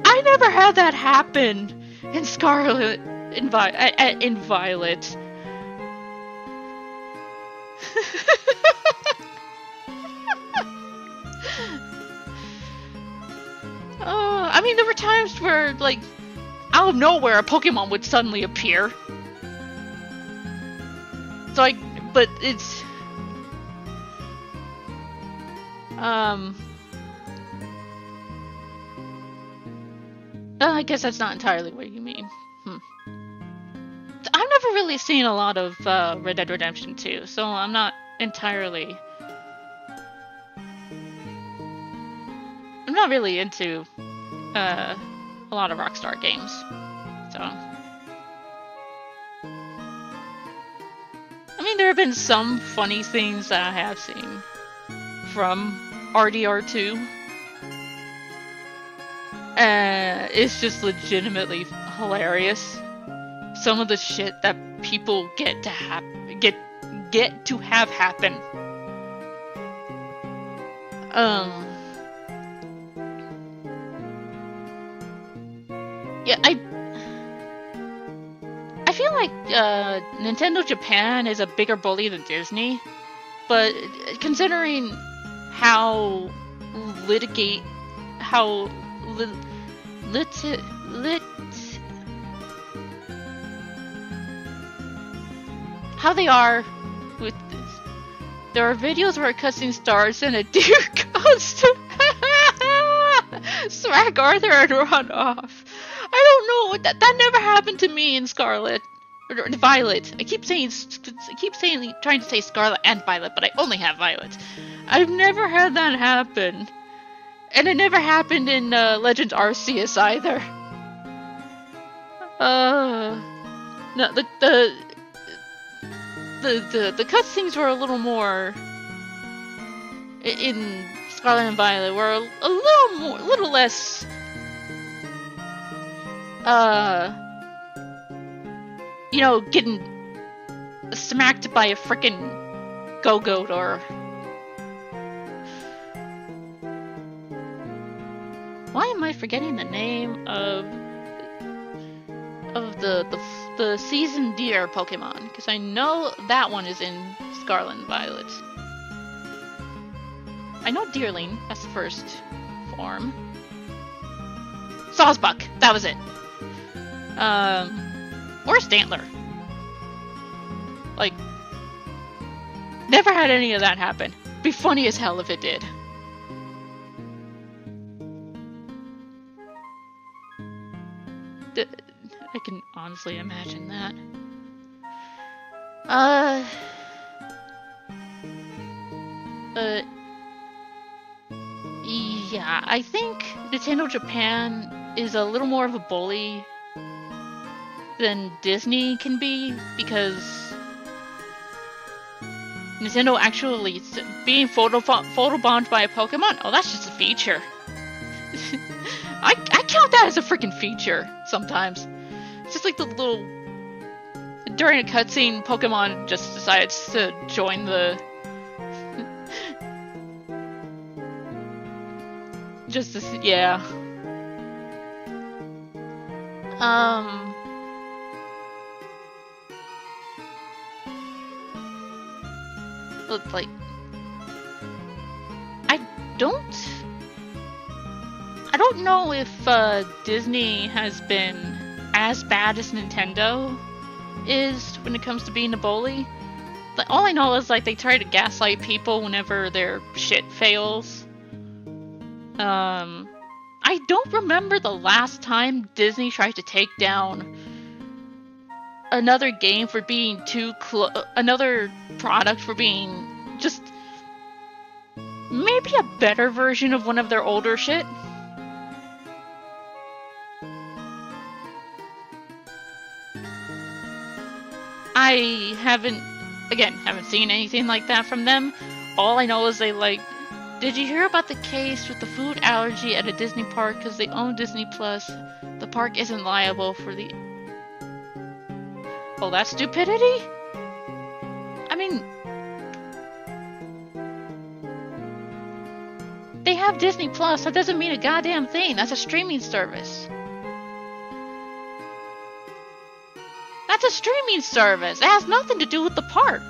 I never had that happen in Scarlet in Violet. I mean, there were times where, like, out of nowhere, a Pokemon would suddenly appear. So but it's... I guess that's not entirely what you mean. I've never really seen a lot of Red Dead Redemption 2, so I'm not entirely not really into a lot of Rockstar games, so. I mean, there have been some funny things that I have seen from RDR2. It's just legitimately hilarious. Some of the shit that people get to have happen. Yeah, I feel like Nintendo Japan is a bigger bully than Disney, but considering how how they are with this. There are videos where a cutscene starts and a deer goes to smack Arthur and run off. I don't know, that never happened to me in Scarlet or Violet. I keep trying to say Scarlet and Violet, but I only have Violet. I've never had that happen, and it never happened in Legends Arceus either. No, the cutscenes were a little more in Scarlet and Violet were a little less you know, getting smacked by a frickin' Go-Goat or why am I forgetting the name of the seasoned deer Pokemon? Because I know that one is in Scarlet and Violet. I know Deerling, that's the first form. Sawsbuck, that was it. Or Stantler. Like, never had any of that happen. Be funny as hell if it did. I can honestly imagine that. Yeah, I think Nintendo Japan is a little more of a bully than Disney can be, because Nintendo actually being photobombed by a Pokemon, oh, that's just a feature. I count that as a freaking feature sometimes. It's just like the little... During a cutscene, Pokemon just decides to join the... just this, yeah. Look, like... I don't know if Disney has been as bad as Nintendo is when it comes to being a bully. Like, all I know is like they try to gaslight people whenever their shit fails. I don't remember the last time Disney tried to take down another game for being too another product for being just maybe a better version of one of their older shit. I haven't seen anything like that from them. All I know is they like, did you hear about the case with the food allergy at a Disney park because they own Disney Plus? The park isn't liable for the... Oh, that's stupidity? I mean... They have Disney Plus, that doesn't mean a goddamn thing. That's a streaming service. That's a streaming service. It has nothing to do with the park.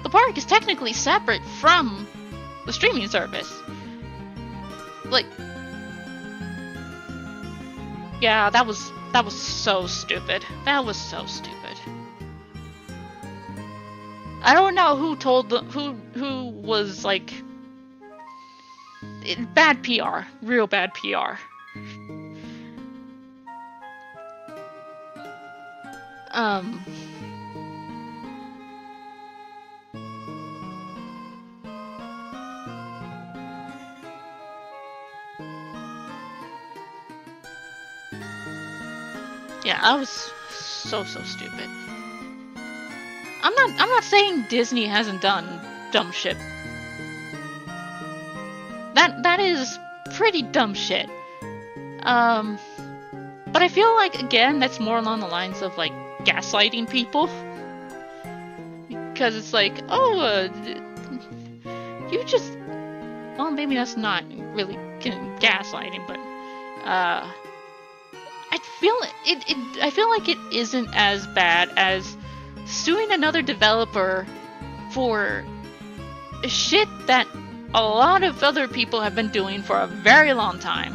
The park is technically separate from the streaming service. Like, yeah, that was so stupid. That was so stupid. I don't know who told them, who was like bad PR, real bad PR. Yeah, that was so stupid. I'm not saying Disney hasn't done dumb shit. That is pretty dumb shit. But I feel like, again, that's more along the lines of, like, gaslighting people. Because it's like, oh, you just... Well, maybe that's not really gaslighting, but, I feel like it isn't as bad as suing another developer for shit that a lot of other people have been doing for a very long time,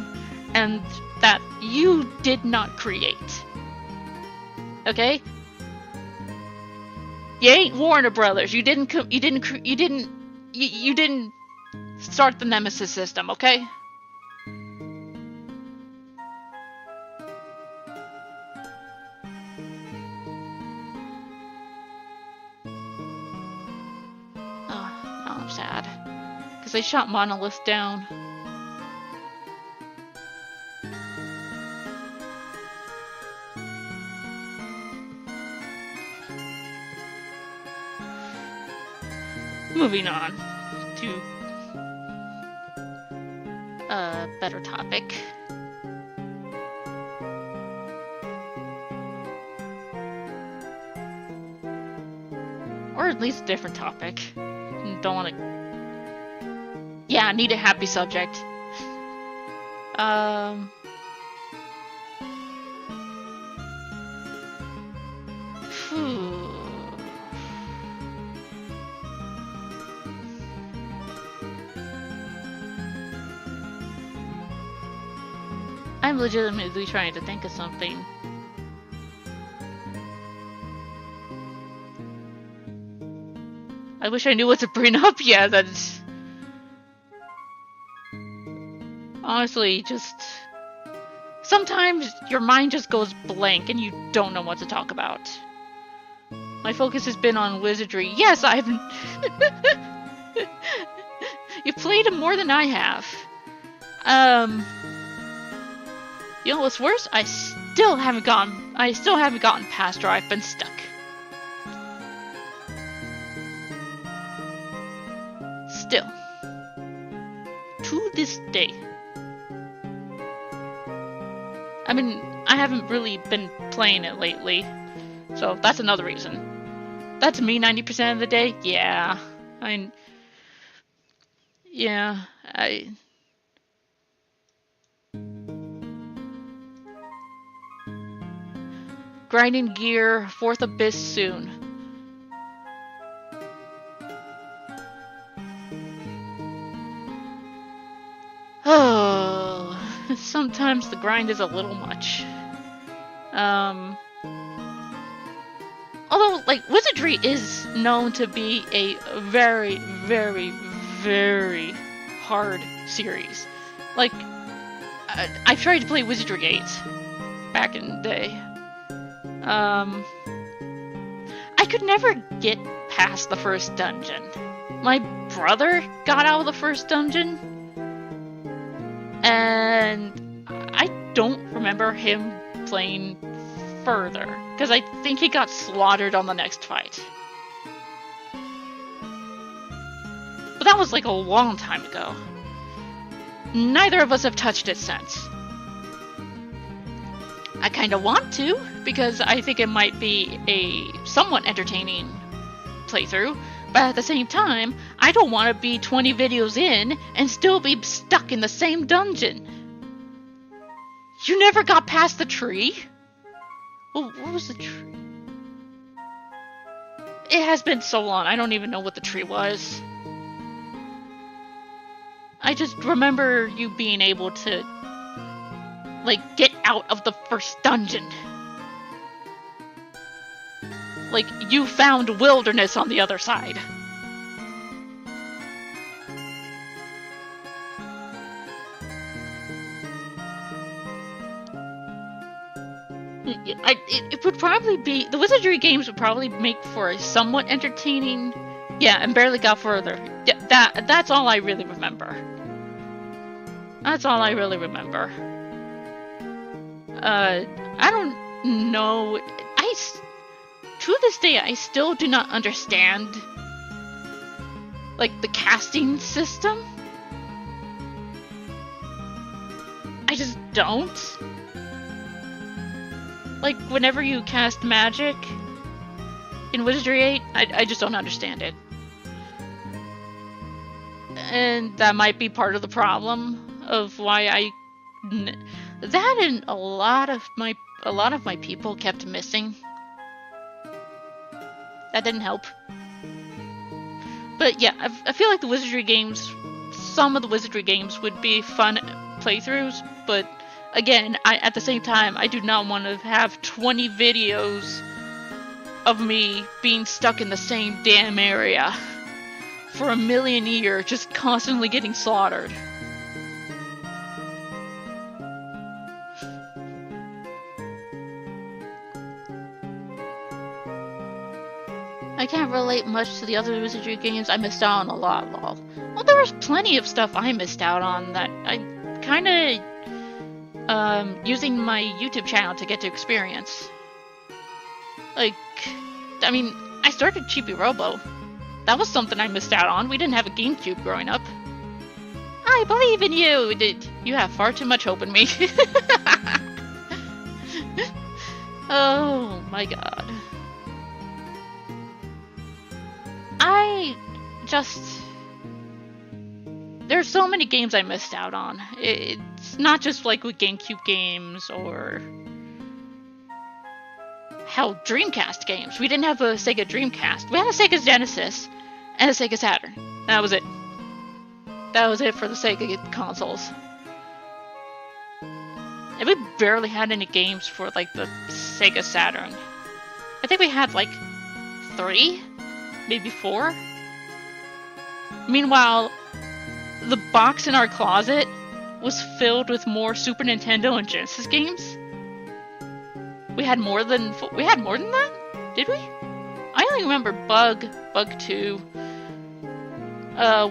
and that you did not create. Okay? You ain't Warner Brothers. You didn't start the Nemesis system, okay? Oh, now I'm sad. Because they shot Monolith down. Moving on to a better topic. Or at least a different topic. Don't want to... Yeah, I need a happy subject. I'm legitimately trying to think of something. I wish I knew what to bring up. Yeah, that's... Honestly, just... Sometimes your mind just goes blank and you don't know what to talk about. My focus has been on Wizardry. Yes, I've... You played it more than I have. You know what's worse? I still haven't gotten past where I've been stuck. Still. To this day. I mean, I haven't really been playing it lately, so that's another reason. That's me 90% of the day? Yeah. Grinding gear, 4th Abyss soon. Oh, sometimes the grind is a little much. Although, like, Wizardry is known to be a very, very, very hard series. Like, I've tried to play Wizardry 8 back in the day. I could never get past the first dungeon. My brother got out of the first dungeon, and I don't remember him playing further, because I think he got slaughtered on the next fight. But that was like a long time ago. Neither of us have touched it since. I kind of want to, because I think it might be a somewhat entertaining playthrough, but at the same time, I don't want to be 20 videos in and still be stuck in the same dungeon. You never got past the tree? Well, what was the tree? It has been so long, I don't even know what the tree was. I just remember you being able to, like, get out of the first dungeon. Like, you found wilderness on the other side. It would probably be... The Wizardry games would probably make for a somewhat entertaining... Yeah, and barely got further. Yeah, that's all I really remember. That's all I really remember. I don't No, to this day, I still do not understand, like, the casting system. I just don't. Like, whenever you cast magic in Wizardry 8, I just don't understand it. And that might be part of the problem of why that and a lot of my people kept missing. That didn't help. But yeah, I feel like the Wizardry games, some of the Wizardry games would be fun playthroughs, but again, at the same time, I do not want to have 20 videos of me being stuck in the same damn area for a million years, just constantly getting slaughtered. I can't relate much to the other Wizardry games. I missed out on a lot, lol. Well, there was plenty of stuff I missed out on that I kinda using my YouTube channel to get to experience. Like, I mean, I started Chibi Robo. That was something I missed out on. We didn't have a GameCube growing up. I believe in you! You have far too much hope in me. Oh my god. There's so many games I missed out on. It's not just like with GameCube games or hell, Dreamcast games. We didn't have a Sega Dreamcast. We had a Sega Genesis and a Sega Saturn. That was it. That was it for the Sega consoles. And we barely had any games for like the Sega Saturn. I think we had like 3, maybe 4. Meanwhile, the box in our closet was filled with more Super Nintendo and Genesis games. We had more than that? Did we? I only remember Bug 2,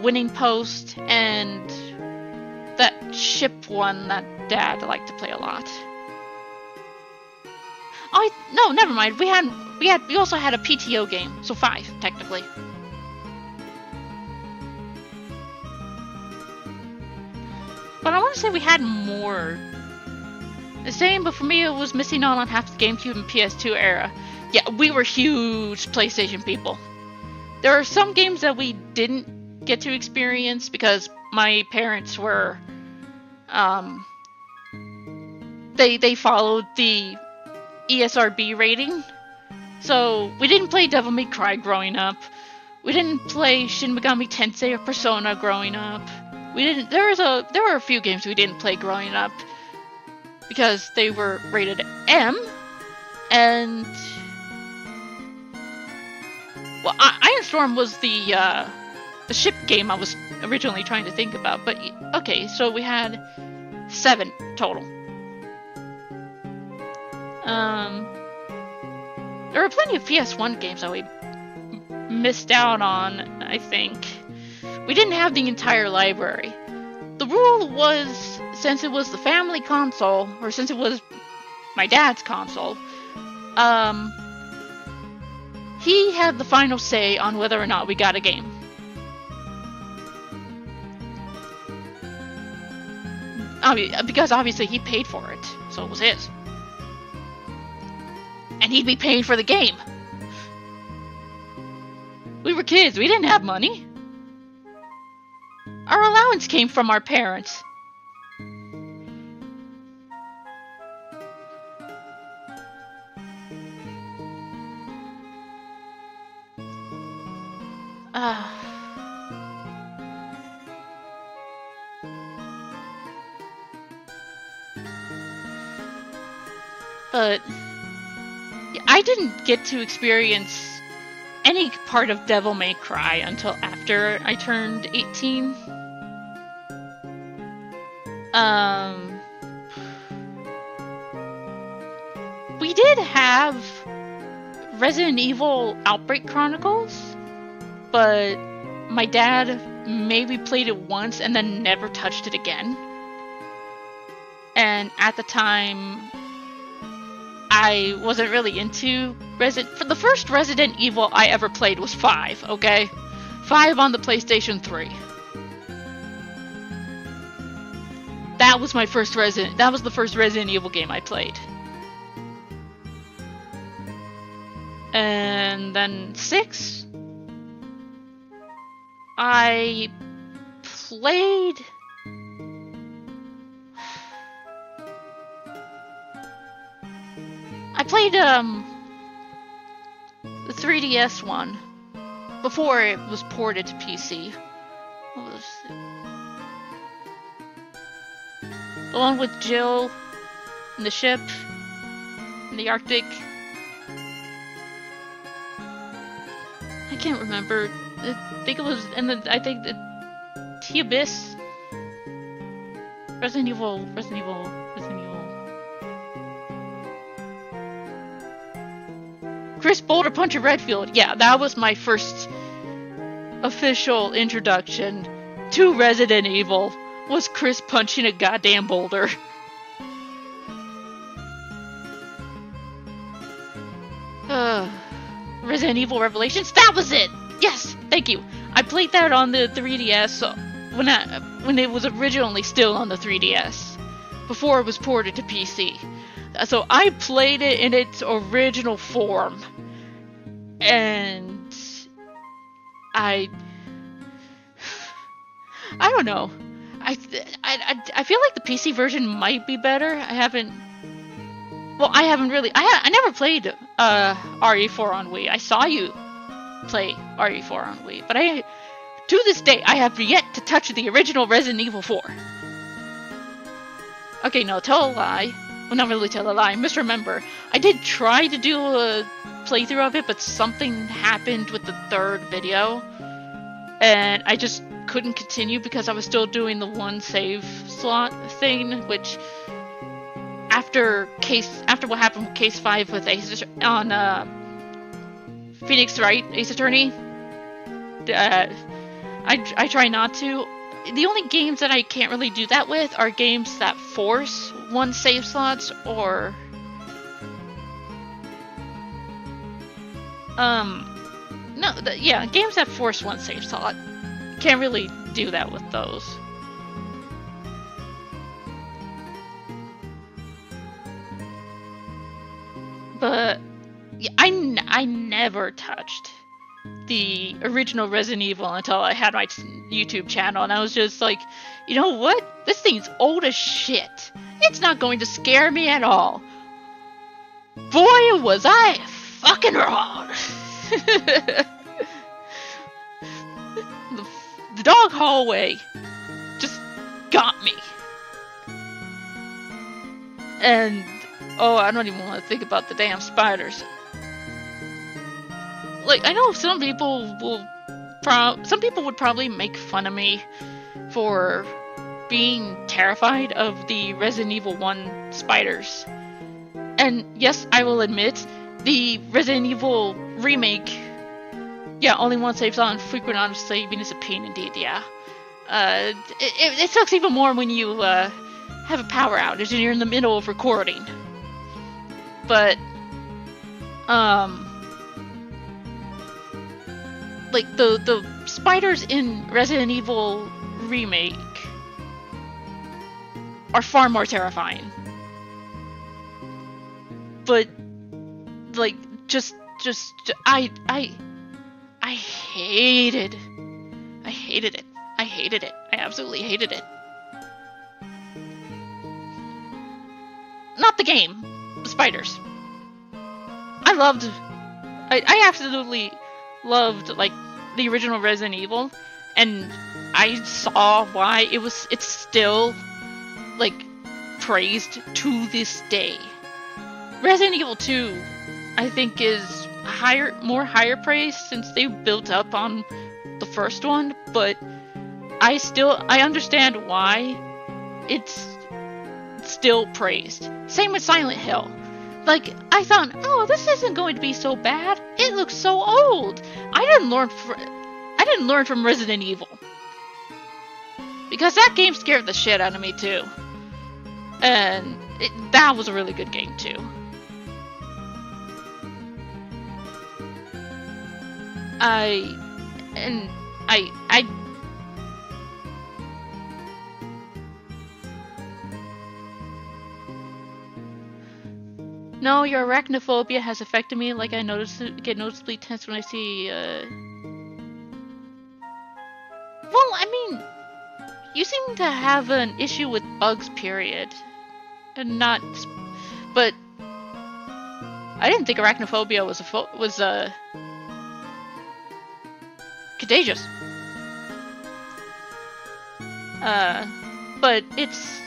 Winning Post, and that ship one that Dad liked to play a lot. No, never mind. We also had a PTO game, so 5 technically. But I want to say we had more. The same, but for me it was missing out on half the GameCube and PS2 era. Yeah, we were huge PlayStation people. There are some games that we didn't get to experience because my parents were, they followed the ESRB rating. So we didn't play Devil May Cry growing up. We didn't play Shin Megami Tensei or Persona growing up. There were a few games we didn't play growing up because they were rated M, and well, Iron Storm was the ship game I was originally trying to think about. But okay, so we had 7 total. There were plenty of PS1 games that we missed out on, I think. We didn't have the entire library. The rule was, since it was the family console, or since it was my dad's console, he had the final say on whether or not we got a game. Because obviously he paid for it, so it was his. And he'd be paying for the game. We were kids, we didn't have money. Our allowance came from our parents. But I didn't get to experience any part of Devil May Cry until after I turned 18. We did have Resident Evil Outbreak Chronicles, but my dad maybe played it once and then never touched it again. And at the time, I wasn't really into For the first Resident Evil I ever played was 5, okay? 5 on the PlayStation 3. That was the first Resident Evil game I played. And then 6, I played... the 3DS one before it was ported to PC. What was it? The one with Jill in the ship in the Arctic. I can't remember. I think it was, I think the T-Abyss. Resident Evil. Chris Boulder Puncher Redfield. Yeah, that was my first official introduction to Resident Evil. Was Chris punching a goddamn boulder. Resident Evil Revelations. That was it. Yes, thank you. I played that on the 3DS when it was originally still on the 3DS, before it was ported to PC. So I played it in its original form, and I don't know. I feel like the PC version might be better. I haven't really. I never played RE4 on Wii. I saw you play RE4 on Wii, but to this day I have yet to touch the original Resident Evil 4. Okay, no, tell a lie. Well, not really tell a lie. Misremember. I did try to do a playthrough of it, but something happened with the third video, and I just couldn't continue because I was still doing the one save slot thing, which after what happened with Case 5 with Ace on Phoenix Wright, Ace Attorney, I try not to. The only games that I can't really do that with are games that force one save slots, or games that force one save slot. Can't really do that with those. But yeah, I never touched the original Resident Evil until I had my YouTube channel, and I was just like, you know what? This thing's old as shit. It's not going to scare me at all. Boy, was I fucking wrong. The dog hallway just got me. And I don't even want to think about the damn spiders. Like, I know some people would probably make fun of me for being terrified of the Resident Evil 1 spiders. And yes, I will admit, the Resident Evil remake, only one save slot and frequent auto saving is a pain indeed, yeah. It sucks even more when you have a power outage and you're in the middle of recording. But, like, the spiders in Resident Evil remake are far more terrifying. But, like, I hated it. I absolutely hated it. Not the game, the spiders. I absolutely loved, like, the original Resident Evil, and I saw why it's still, like, praised to this day. Resident Evil 2, I think, is more higher praise since they built up on the first one, but I understand why it's still praised. Same with Silent Hill. Like, I thought, this isn't going to be so bad. It looks so old. I didn't learn from Resident Evil, because that game scared the shit out of me too. And that was a really good game too. I no, your arachnophobia has affected me. Like I get noticeably tense when I see. Well, I mean, you seem to have an issue with bugs, period, and not. But I didn't think arachnophobia was contagious. But it's.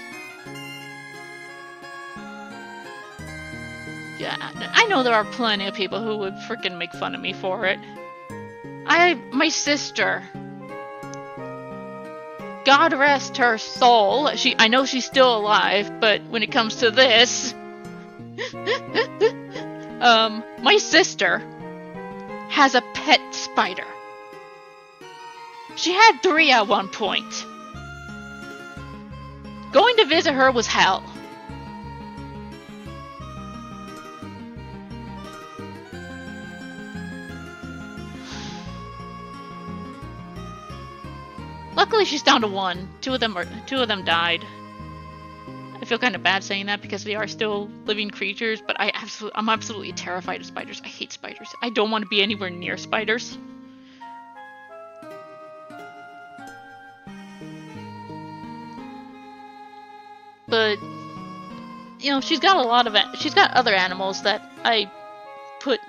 Yeah, I know there are plenty of people who would freaking make fun of me for it. My sister, God rest her soul. I know she's still alive, but when it comes to this, my sister has a pet spider. She had 3 at one point. Going to visit her was hell. Luckily, she's down to 1. Two of them died. I feel kind of bad saying that because they are still living creatures, but I'm absolutely terrified of spiders. I hate spiders. I don't want to be anywhere near spiders. But you know, she's got other animals that I put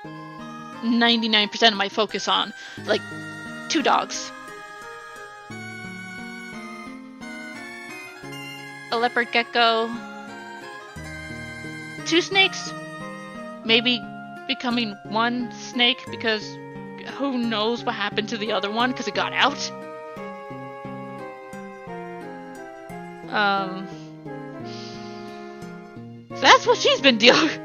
99% of my focus on, like 2 dogs. A leopard gecko, 2 snakes, maybe becoming 1 snake because who knows what happened to the other one because it got out. So that's what she's been dealing with.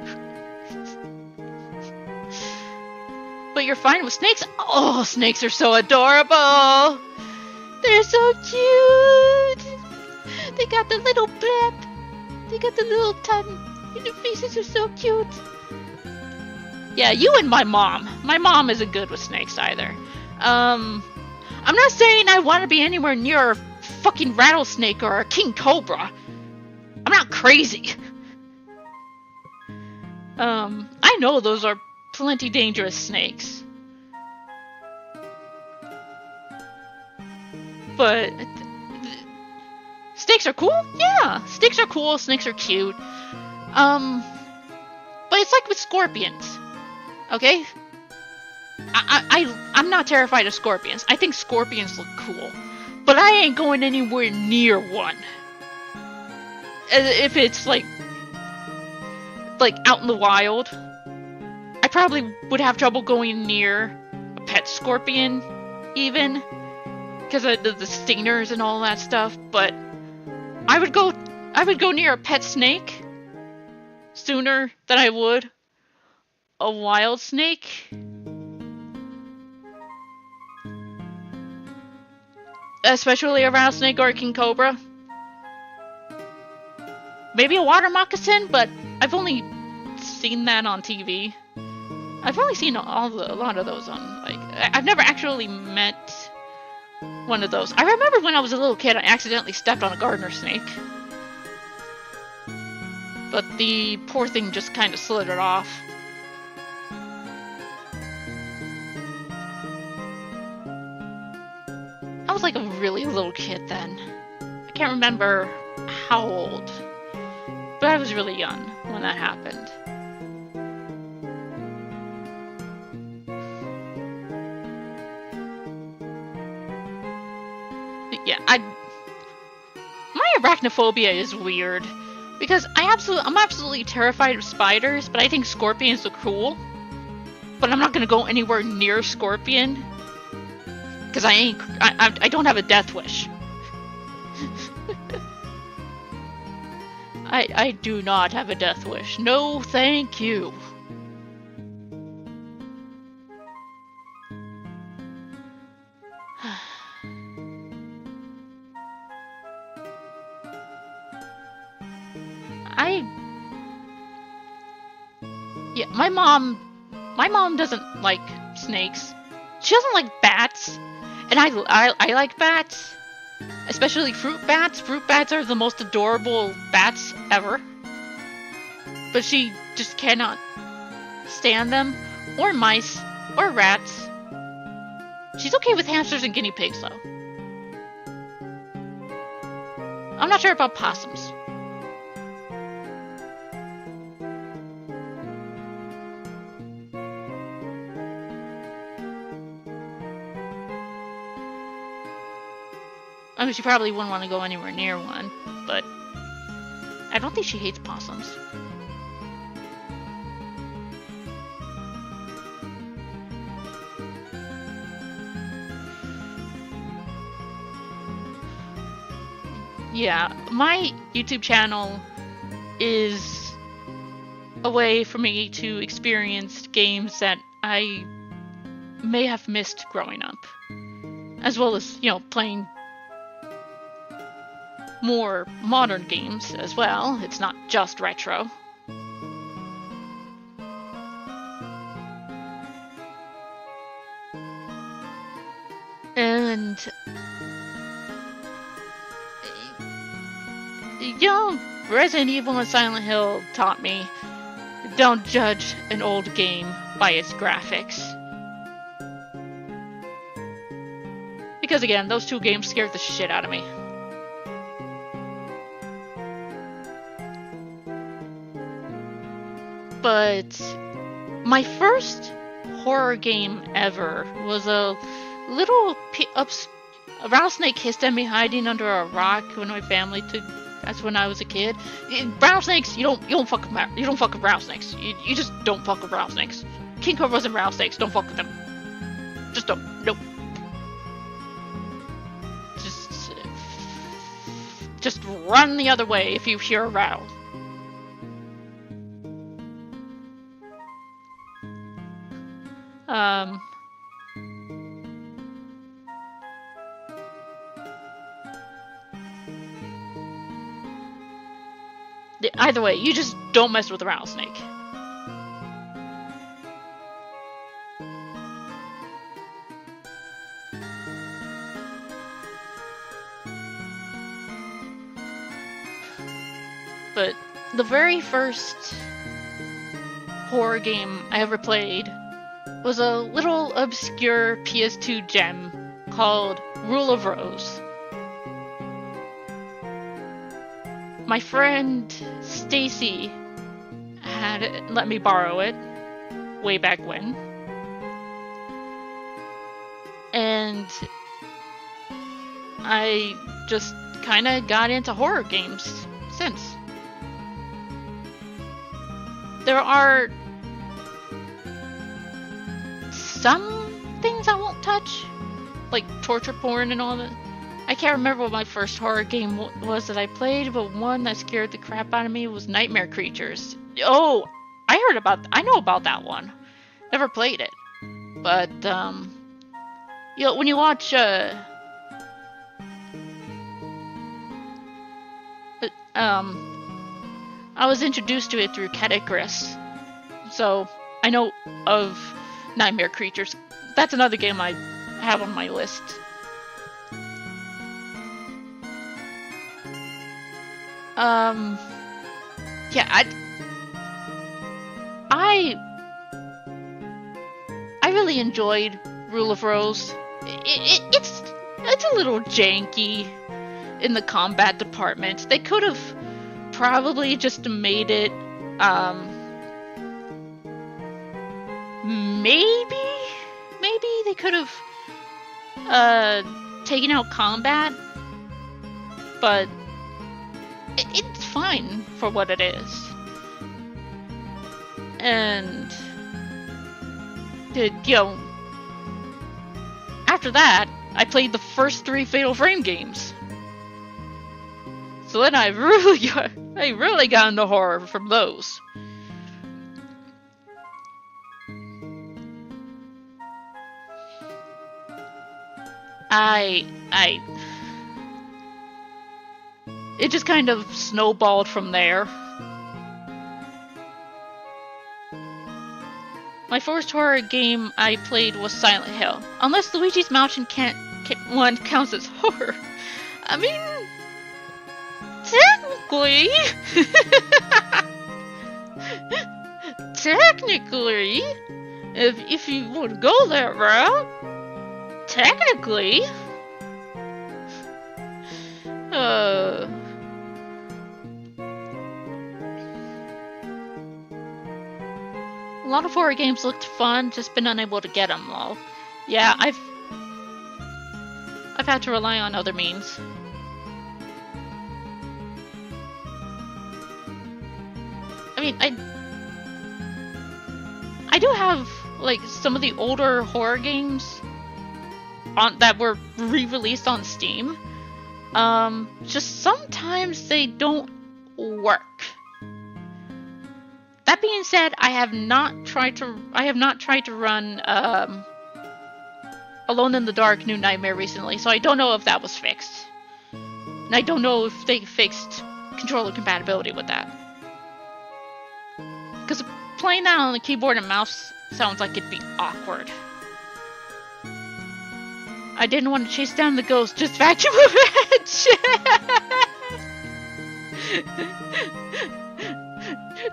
But you're fine with snakes? Oh, snakes are so adorable! They're so cute! They got the little blip. They got the little tongue. And their faces are so cute. Yeah, you and my mom. My mom isn't good with snakes either. I'm not saying I want to be anywhere near a fucking rattlesnake or a king cobra. I'm not crazy. I know those are plenty dangerous snakes. But snakes are cool? Yeah, snakes are cool, snakes are cute. But it's like with scorpions. Okay? I'm not terrified of scorpions. I think scorpions look cool. But I ain't going anywhere near one. If it's like out in the wild, I probably would have trouble going near a pet scorpion, even because of the stingers and all that stuff. But I would go near a pet snake sooner than I would a wild snake. Especially a rattlesnake or a king cobra. Maybe a water moccasin, but I've only seen that on TV. I've only seen a lot of those on, like, I've never actually met one of those. I remember when I was a little kid, I accidentally stepped on a gardener snake. But the poor thing just kind of slithered off. I was like a really little kid then. I can't remember how old, but I was really young when that happened. Yeah, my arachnophobia is weird because I'm absolutely terrified of spiders, but I think scorpions look cool. But I'm not gonna go anywhere near a scorpion because I don't have a death wish. I do not have a death wish. No, thank you. Yeah, my mom doesn't like snakes. she doesn't like bats, and I like bats, especially fruit bats. Fruit bats are the most adorable bats ever, but she just cannot stand them, or mice, or rats. She's okay with hamsters and guinea pigs, though. I'm not sure about possums. I mean, she probably wouldn't want to go anywhere near one, but I don't think she hates possums. Yeah, my YouTube channel is a way for me to experience games that I may have missed growing up, as well as, you know, playing more modern games as well. It's not just retro. And you know, Resident Evil and Silent Hill taught me, don't judge an old game by its graphics. Because again, those two games scared the shit out of me. But my first horror game ever was a little rattlesnake hissed at me hiding under a rock when my family took. That's when I was a kid. Rattlesnakes, you don't fuck with rattlesnakes. You just don't fuck with rattlesnakes. King cobras and rattlesnakes, don't fuck with them. Just don't. Nope. Just run the other way if you hear a rattle. Either way, you just don't mess with a rattlesnake. But the very first horror game I ever played was a little obscure PS2 gem called Rule of Rose. My friend Stacy had let me borrow it way back when. And I just kind of got into horror games since. There are some things I won't touch, like torture porn and all that. I can't remember what my first horror game was that I played, but one that scared the crap out of me was Nightmare Creatures. Oh, I know about that one. Never played it. But, you know, when you watch, I was introduced to it through Cat Icarus. So, I know of Nightmare Creatures. That's another game I have on my list. Yeah, I really enjoyed Rule of Rose. It's a little janky in the combat department. They could have probably just made it, maybe they could have, taken out combat, but it's fine for what it is. And, you know, after that, I played the first 3 Fatal Frame games. So then I really got into horror from those. It just kind of snowballed from there. My first horror game I played was Silent Hill. Unless Luigi's Mansion one counts as horror. I mean, technically, technically, if you want to go that route, technically, a lot of horror games looked fun, just been unable to get them all. Yeah, I've had to rely on other means. I mean, I do have like some of the older horror games that were re-released on Steam. Just sometimes they don't work. That being said, I have not tried to run Alone in the Dark New Nightmare recently, so I don't know if that was fixed. And I don't know if they fixed controller compatibility with that. Because playing that on the keyboard and mouse sounds like it'd be awkward. I didn't want to chase down the ghost, just vacuum a bitch!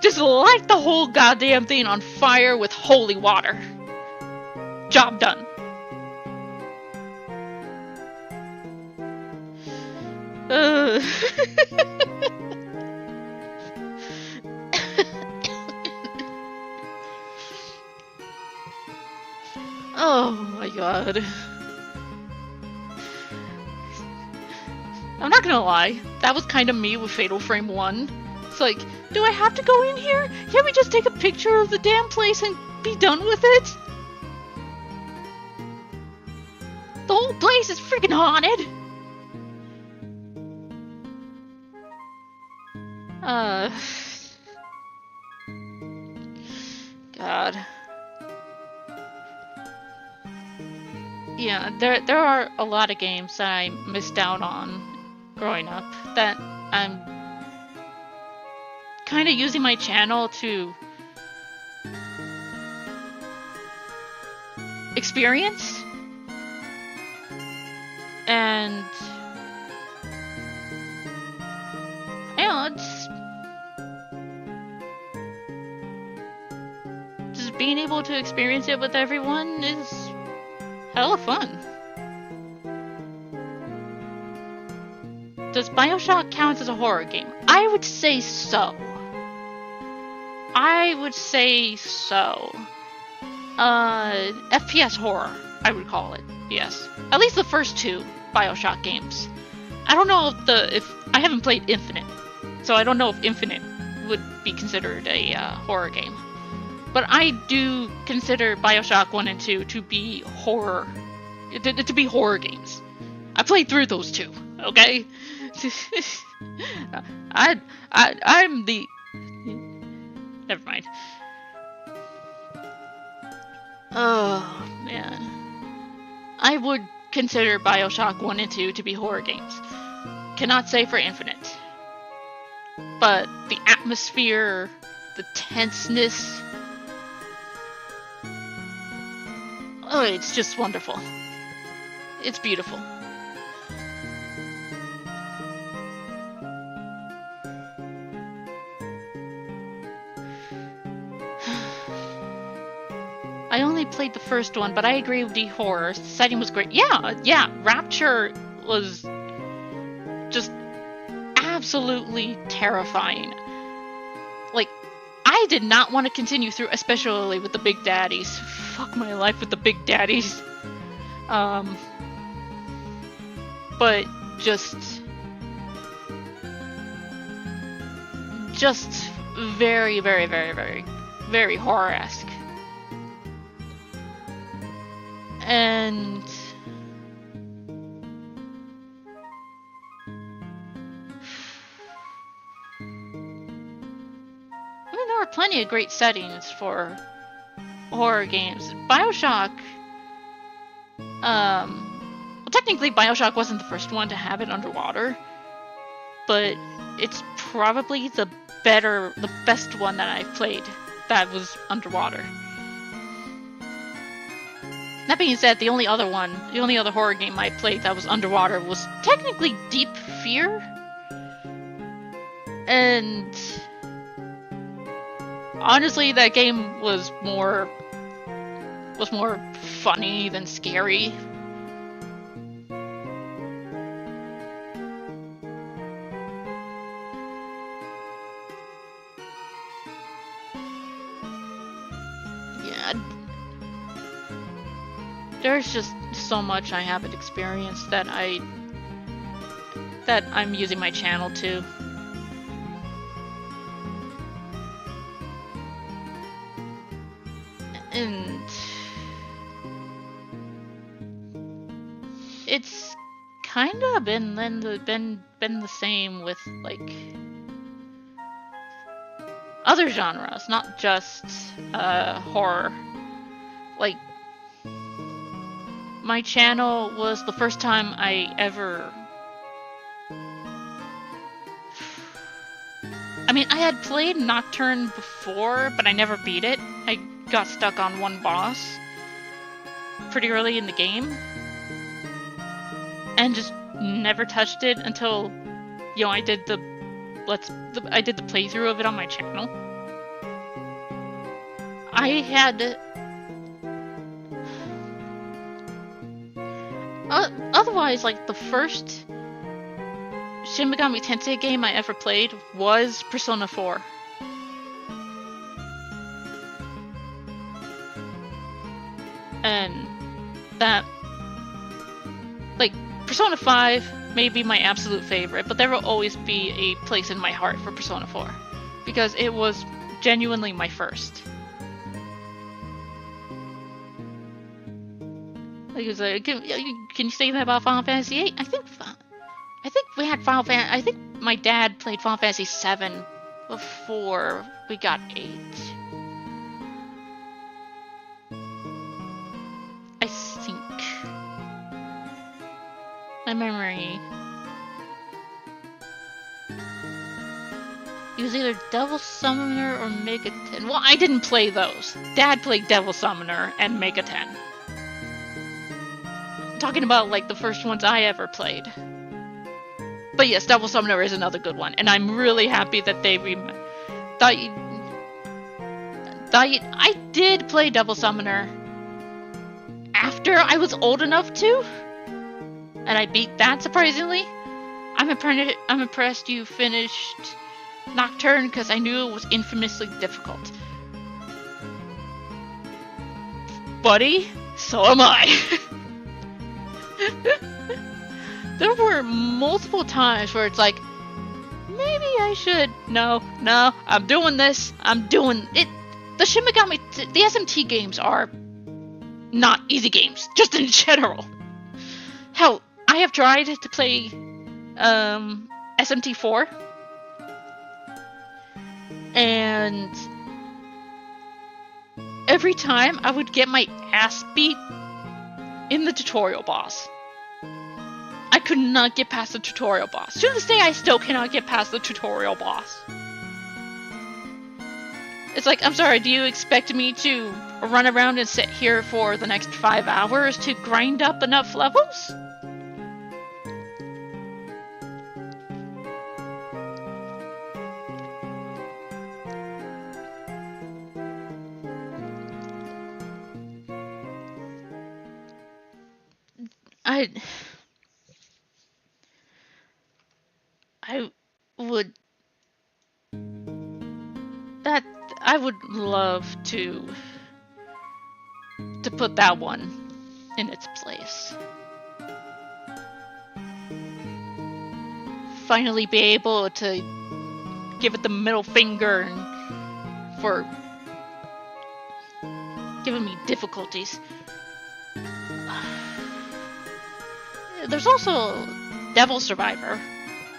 Just light the whole goddamn thing on fire with holy water. Job done. Oh my god. I'm not gonna lie, that was kind of me with Fatal Frame 1. It's like, do I have to go in here? Can't we just take a picture of the damn place and be done with it? The whole place is freaking haunted! God. Yeah, there are a lot of games that I missed out on growing up that I'm kind of using my channel to experience. And you know, it's just being able to experience it with everyone is hella fun. Does BioShock count as a horror game? I would say so. I would say so. FPS horror, I would call it. Yes. At least the first two BioShock games. I don't know if I haven't played Infinite, so I don't know if Infinite would be considered a horror game. But I do consider BioShock 1 and 2 to be horror, to be horror games. I played through those two, okay? I'm the... Never mind. Oh, man. I would consider BioShock 1 and 2 to be horror games. Cannot say for Infinite. But the atmosphere, the tenseness... Oh, it's just wonderful. It's beautiful. I only played the first one, but I agree with the horror. The setting was great. Yeah, Rapture was just absolutely terrifying. Like, I did not want to continue through, especially with the Big Daddies. Fuck my life with the Big Daddies. But just very, very, very, very, very horror-esque. And I mean, there were plenty of great settings for horror games. BioShock, well, technically BioShock wasn't the first one to have it underwater, but it's probably the best one that I've played that was underwater. That being said, the only other horror game I played that was underwater was technically Deep Fear. And honestly, that game was more funny than scary. Yeah. There's just so much I haven't experienced that I'm using my channel to. And it's kinda been the same with like other genres, not just horror. Like, my channel was the first time I ever... I mean, I had played Nocturne before, but I never beat it. I got stuck on one boss pretty early in the game, and just never touched it until, you know, I did the playthrough of it on my channel. I had... otherwise, like, the first Shin Megami Tensei game I ever played was Persona 4. And that... like, Persona 5 may be my absolute favorite, but there will always be a place in my heart for Persona 4. Because it was genuinely my first. Like, it was like, can you say that about Final Fantasy VIII? I think we had Final Fantasy... I think my dad played Final Fantasy VII before we got 8. I think. My memory... It was either Devil Summoner or Mega 10. Well, I didn't play those. Dad played Devil Summoner and Mega 10. I'm talking about, like, the first ones I ever played. But yes, Devil Summoner is another good one, and I'm really happy that they I did play Devil Summoner after I was old enough to, and I beat that surprisingly. I'm impressed you finished Nocturne, because I knew it was infamously difficult. Buddy, so am I. There were multiple times where it's like, maybe I should. No, I'm doing this. I'm doing it. The Shin Megami, the SMT games are not easy games, just in general. Hell, I have tried to play SMT4, and every time I would get my ass beat in the tutorial boss. I could not get past the tutorial boss. To this day, I still cannot get past the tutorial boss. It's like, I'm sorry, do you expect me to run around and sit here for the next 5 hours to grind up enough levels? I would love to put that one in its place. Finally be able to give it the middle finger for giving me difficulties. There's also Devil Survivor.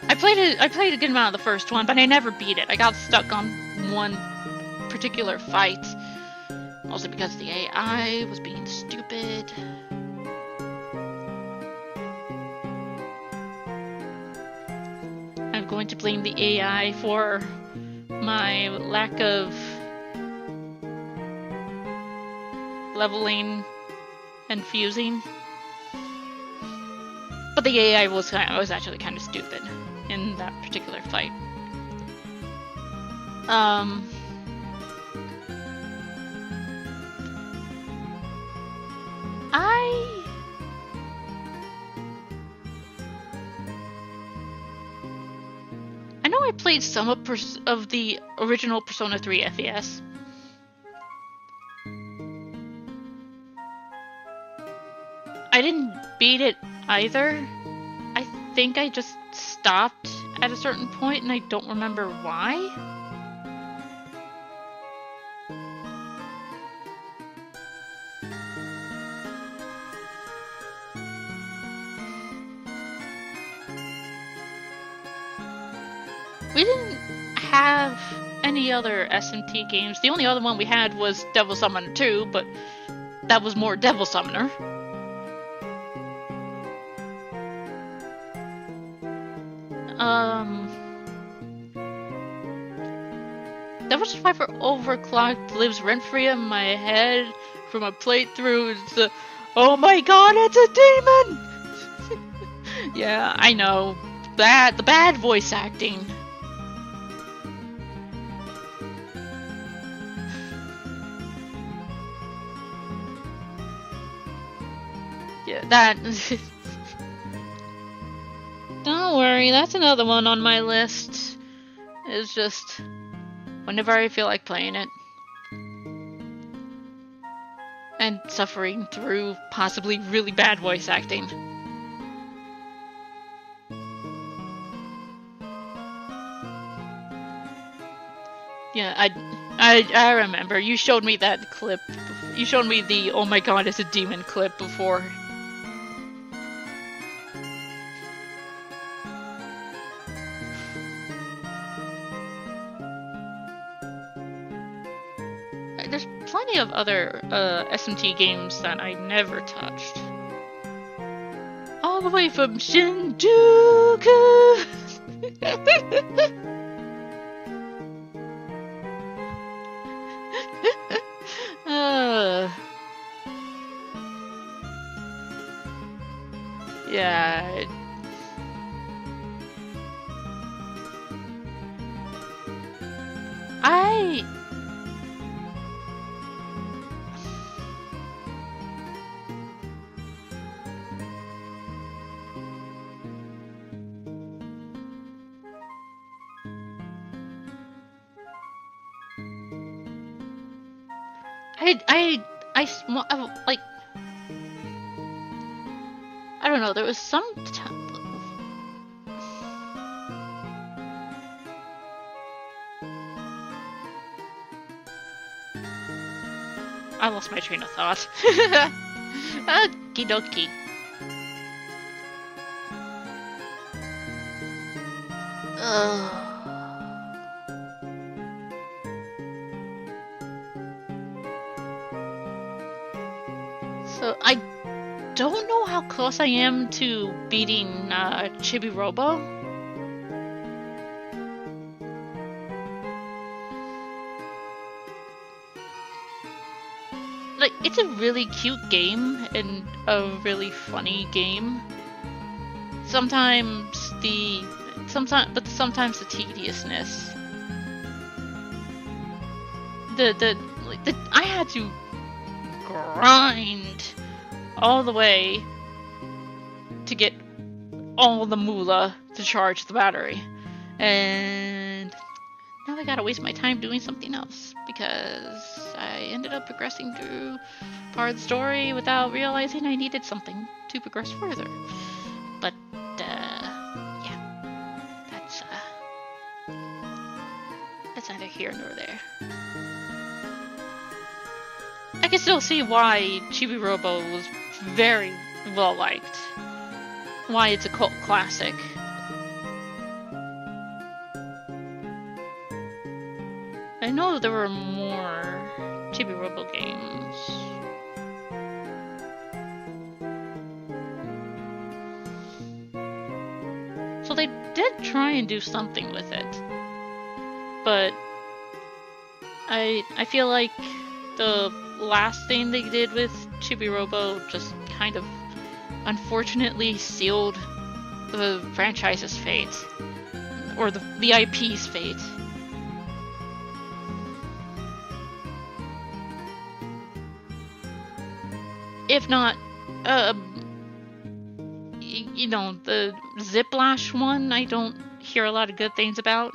I played a good amount of the first one, but I never beat it. I got stuck on one particular fight, mostly because the AI was being stupid. I'm going to blame the AI for my lack of leveling and fusing. But the AI was actually kind of stupid in that particular fight. I know I played some of the original Persona 3 FES. I didn't beat it either. I think I just stopped at a certain point and I don't remember why. We didn't have any other SMT games. The only other one we had was Devil Summoner 2, but that was more Devil Summoner. Devil Survivor Overclocked lives rent-free in my head from a playthrough. It's oh my god, it's a demon! Yeah, I know. The bad voice acting. Yeah, that... Don't worry, that's another one on my list. It's just... whenever I feel like playing it. And suffering through possibly really bad voice acting. Yeah, I remember. You showed me that clip. You showed me the oh my god, it's a demon clip before. There's plenty of other SMT games that I never touched. All the way from Shinjuku! Yeah. Like, I don't know, there was some I lost my train of thought. Okie dokie. So I don't know how close I am to beating Chibi-Robo. Like, it's a really cute game and a really funny game. Sometimes the tediousness. I had to grind all the way to get all the moolah to charge the battery, and now I gotta waste my time doing something else because I ended up progressing through part of the story without realizing I needed something to progress further. But yeah, that's neither here nor there. I can still see why Chibi-Robo was very well liked. Why it's a cult classic. I know there were more Chibi-Robo games. So they did try and do something with it. But I feel like the last thing they did with Chibi-Robo just kind of unfortunately sealed the franchise's fate, or the IP's fate. If not, you know, the Ziplash one, I don't hear a lot of good things about.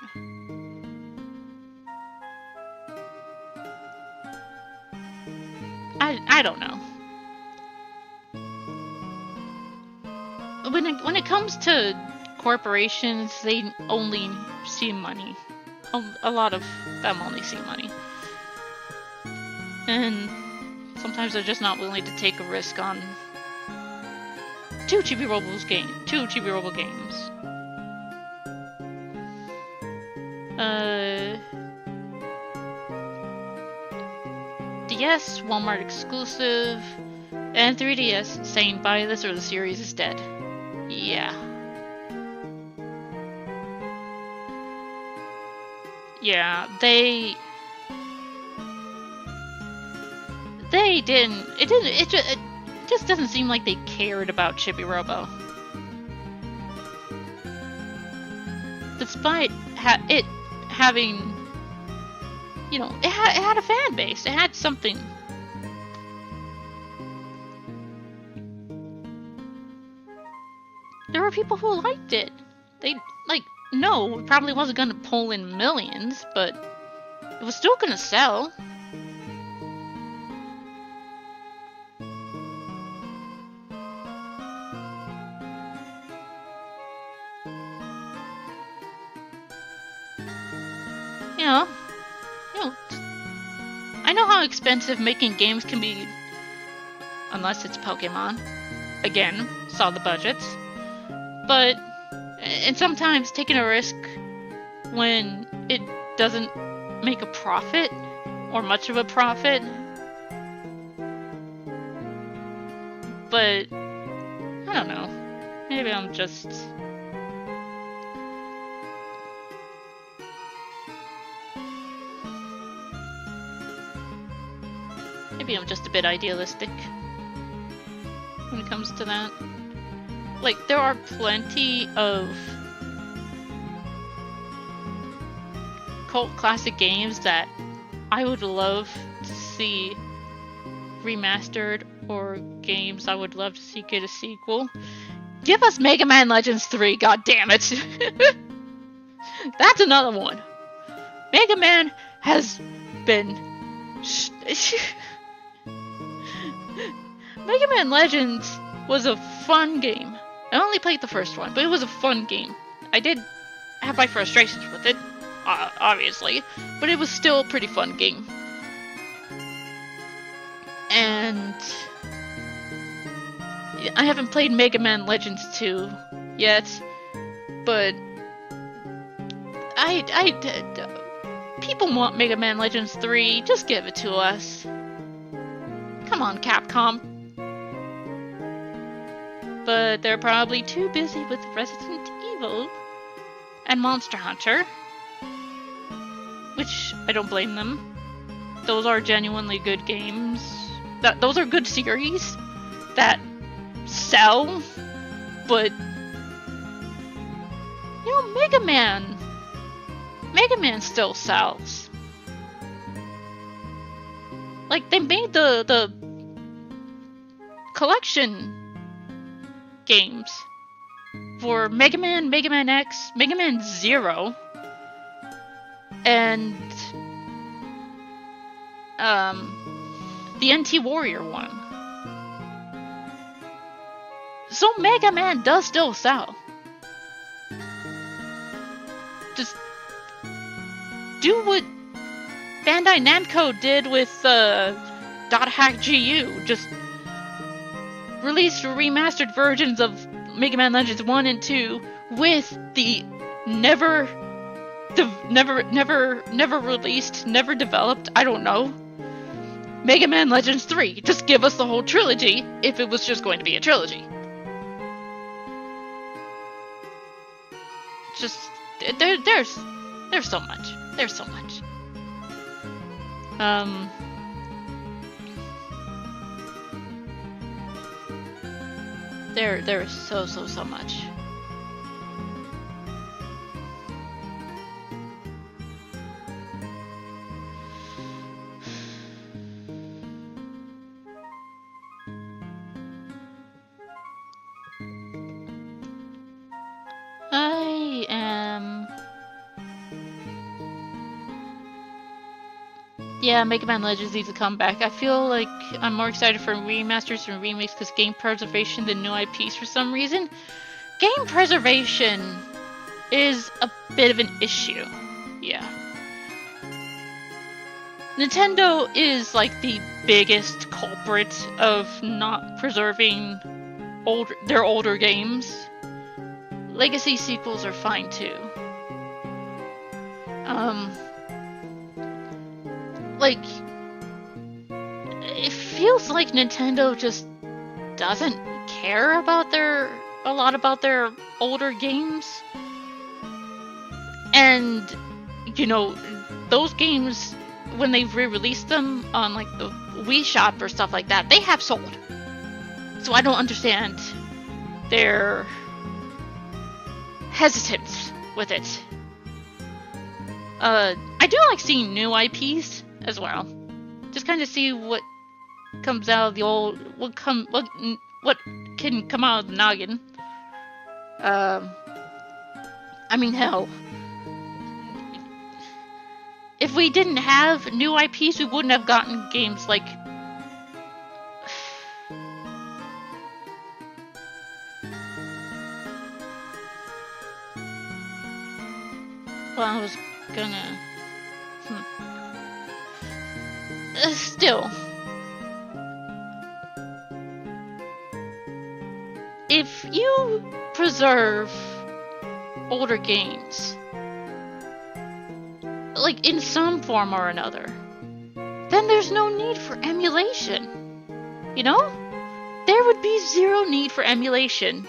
I don't know. When it comes to corporations, they only see money. A lot of them only see money. And sometimes they're just not willing to take a risk on two Chibi-Robo games. DS, Walmart exclusive, and 3DS saying buy this or the series is dead. Yeah. Yeah, they didn't. It just doesn't seem like they cared about Chibi-Robo. Despite it having, you know, it had a fan base. It had something. There were people who liked it. They, like, no, it probably wasn't gonna pull in millions, but it was still gonna sell. You know, I know how expensive making games can be, unless it's Pokemon. Again, saw the budgets. But, and sometimes taking a risk when it doesn't make a profit, or much of a profit. But, I don't know. Maybe I'm just... Maybe I'm just a bit idealistic when it comes to that. Like, there are plenty of cult classic games that I would love to see remastered, or games I would love to see get a sequel. Give us Mega Man Legends 3, god damn it! That's another one. Mega Man has been... Mega Man Legends was a fun game. I only played the first one, but it was a fun game. I did have my frustrations with it, obviously, but it was still a pretty fun game. And I haven't played Mega Man Legends 2 yet, but people want Mega Man Legends 3, just give it to us. Come on, Capcom. But they're probably too busy with Resident Evil and Monster Hunter, which I don't blame them. Those are genuinely good games. Those are good series that sell, but you know, Mega Man still sells. Like, they made the collection games for Mega Man, Mega Man X, Mega Man Zero, and the NT Warrior one. So Mega Man does still sell. Just do what Bandai Namco did with .hack GU. Just release remastered versions of Mega Man Legends 1 and 2 with the never released, never developed, I don't know, Mega Man Legends 3. Just give us the whole trilogy if it was just going to be a trilogy. Just there's so much. There's so much. There is so much. I am... Yeah, Mega Man Legends needs to come back. I feel like I'm more excited for remasters and remakes because game preservation than new IPs for some reason. Game preservation is a bit of an issue. Yeah. Nintendo is like the biggest culprit of not preserving their older games. Legacy sequels are fine too. Like, it feels like Nintendo just doesn't care about a lot about their older games. And, you know, those games, when they've re-released them on like the Wii Shop or stuff like that, they have sold. So I don't understand their hesitance with it. I do like seeing new IPs as well. Just kind of see what comes out of the old, what can come out of the noggin. I mean, hell, if we didn't have new IPs, we wouldn't have gotten games like well, I was gonna still, if you preserve older games, like in some form or another, then there's no need for emulation. You know? There would be zero need for emulation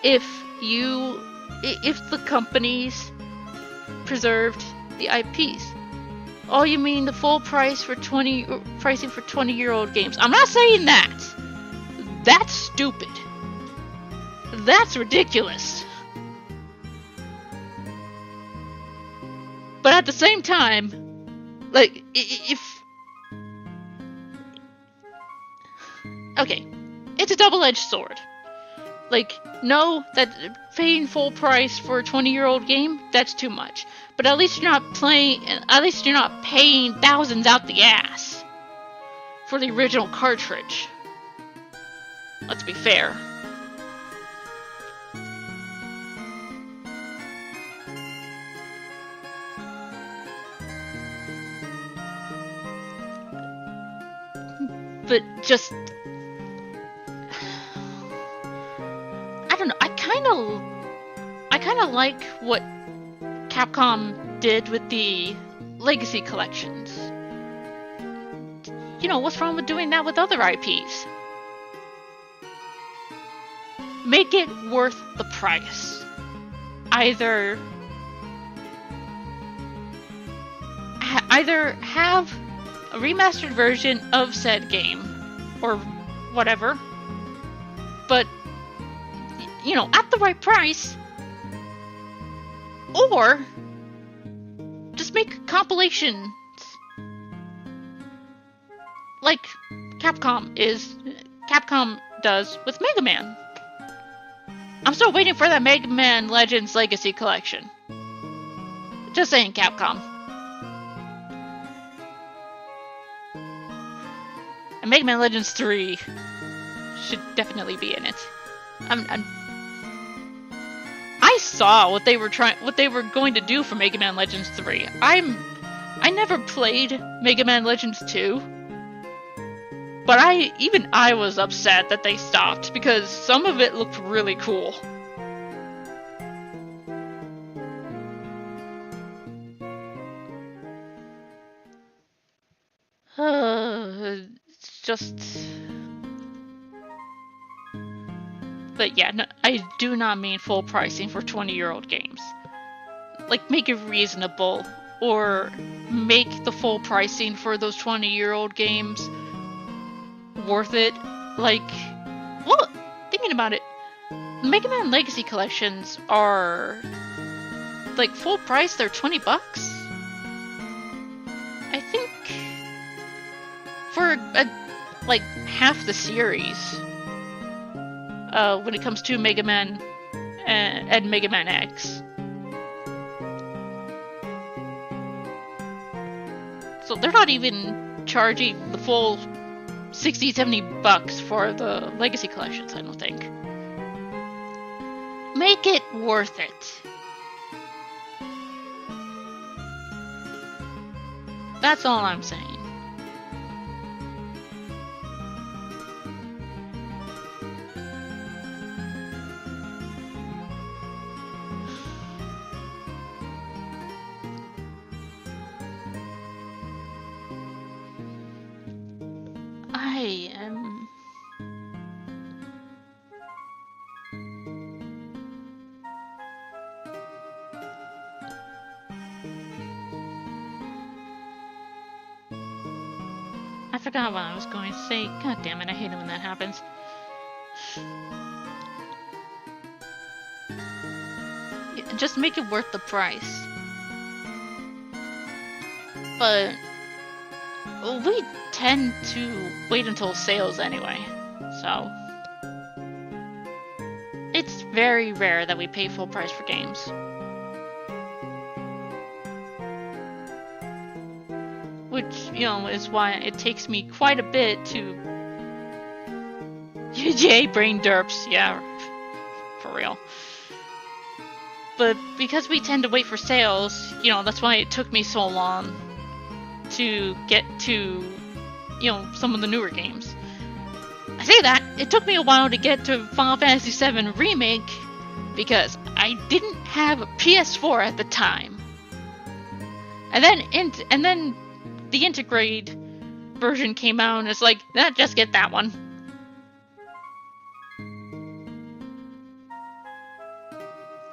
if the companies preserved the IPs. Oh, you mean the full price for pricing for 20-year-old games? I'm not saying that. That's stupid. That's ridiculous. But at the same time, like, okay, it's a double-edged sword. Like, no, that paying full price for a 20-year-old game, that's too much. But at least you're not paying thousands out the ass for the original cartridge. Let's be fair. But just, I don't know, I kind of like what Capcom did with the Legacy collections. You know, what's wrong with doing that with other IPs? Make it worth the price. Either have a remastered version of said game, or whatever, but, you know, at the right price, or just make compilations like Capcom does with Mega Man. I'm still waiting for that Mega Man Legends Legacy Collection. Just saying, Capcom. And Mega Man Legends 3 should definitely be in it. I saw what they were going to do for Mega Man Legends 3. I never played Mega Man Legends 2. But I was upset that they stopped because some of it looked really cool. It's just... But yeah, no, I do not mean full pricing for 20-year-old games. Like, make it reasonable, or make the full pricing for those 20-year-old games worth it. Like, well, thinking about it, Mega Man Legacy collections are like full price. They're $20. I think for like half the series. When it comes to Mega Man and Mega Man X. So they're not even charging the full $60-$70 for the Legacy collections, I don't think. Make it worth it. That's all I'm saying. I forgot what I was going to say. God damn it, I hate it when that happens. Just make it worth the price. But we tend to wait until sales anyway, so it's very rare that we pay full price for games. Which, you know, is why it takes me quite a bit to... Yay, brain derps, yeah, for real. But because we tend to wait for sales, you know, that's why it took me so long to get to, you know, some of the newer games. I say that, it took me a while to get to Final Fantasy VII Remake because I didn't have a PS4 at the time. And then the Integrate version came out and it's like, just get that one.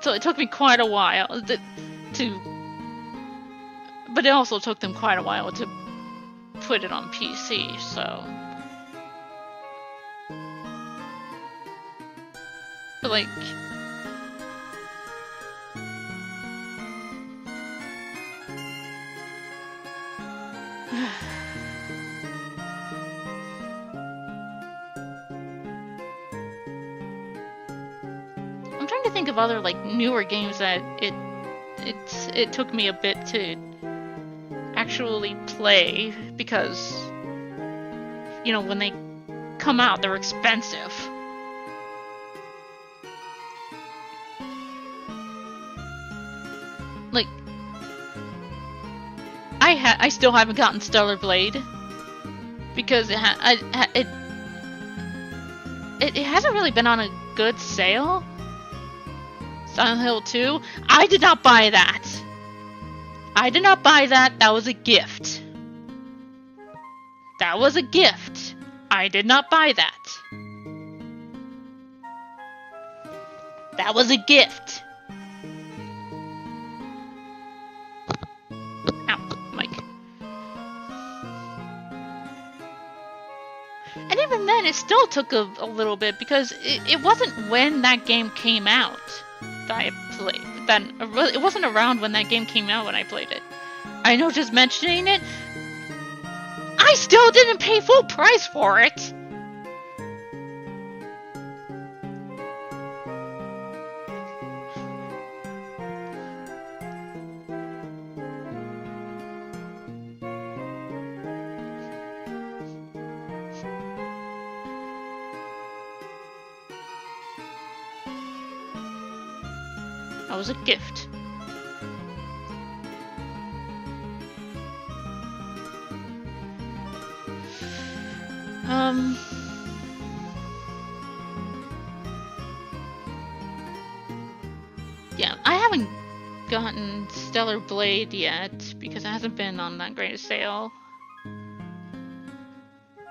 So it took me quite a while but it also took them quite a while to put it on PC, so... But like... I'm trying to think of other like newer games that it took me a bit to actually play because, you know, when they come out they're expensive. Like I still haven't gotten Stellar Blade because it hasn't really been on a good sale. Silent Hill 2, I did not buy that. I did not buy that. That was a gift. That was a gift. I did not buy that. That was a gift. Ow, Mike. And even then, it still took a little bit because it wasn't when that game came out that I played. It wasn't around when that game came out when I played it. I know, just mentioning it, I still didn't pay full price for it. That was a gift. Yeah, I haven't gotten Stellar Blade yet because it hasn't been on that great a sale.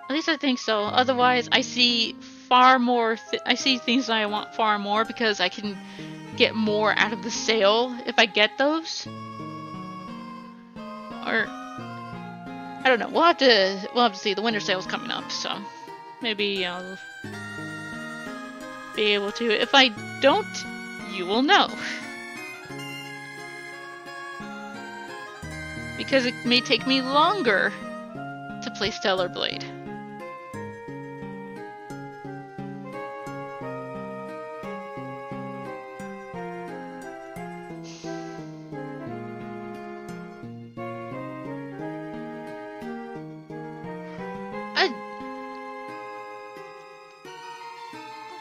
At least I think so. Otherwise, I see far more. I see things that I want far more because I can get more out of the sale if I get those. Or I don't know. We'll have to see. The winter sale's coming up, so maybe I'll be able to. If I don't, you will know. Because it may take me longer to play Stellar Blade.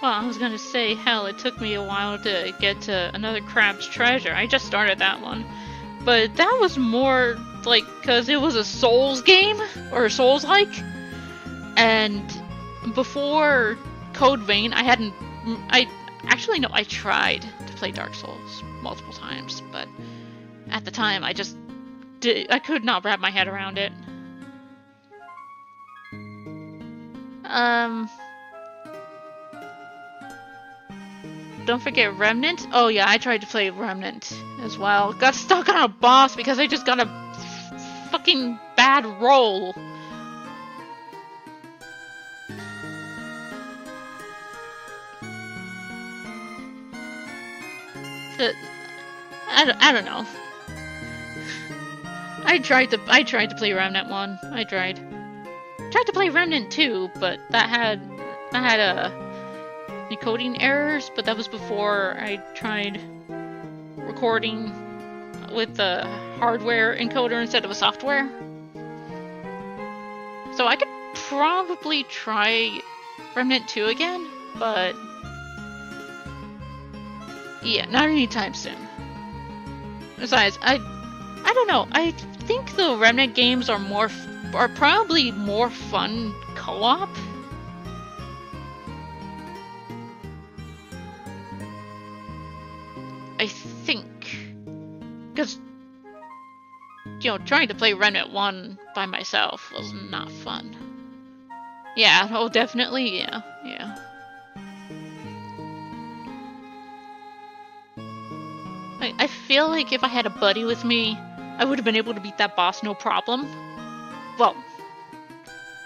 Well, I was gonna say, hell, it took me a while to get to Another Crab's Treasure. I just started that one. But that was more like, because it was a Souls game, or Souls-like. And before Code Vein, I tried to play Dark Souls multiple times, but at the time, I could not wrap my head around it. Don't forget Remnant. Oh yeah, I tried to play Remnant as well. Got stuck on a boss because I just got a fucking bad roll. I don't know. I tried to play Remnant 1. I tried to play Remnant 2, but that had encoding errors, but that was before I tried recording with the hardware encoder instead of a software. So I could probably try Remnant 2 again, but yeah, not anytime soon. Besides, I don't know. I think the Remnant games are probably more fun co-op. I think, because trying to play Remnant 1 by myself was not fun. Yeah, oh definitely, yeah. I feel like if I had a buddy with me, I would have been able to beat that boss no problem. Well,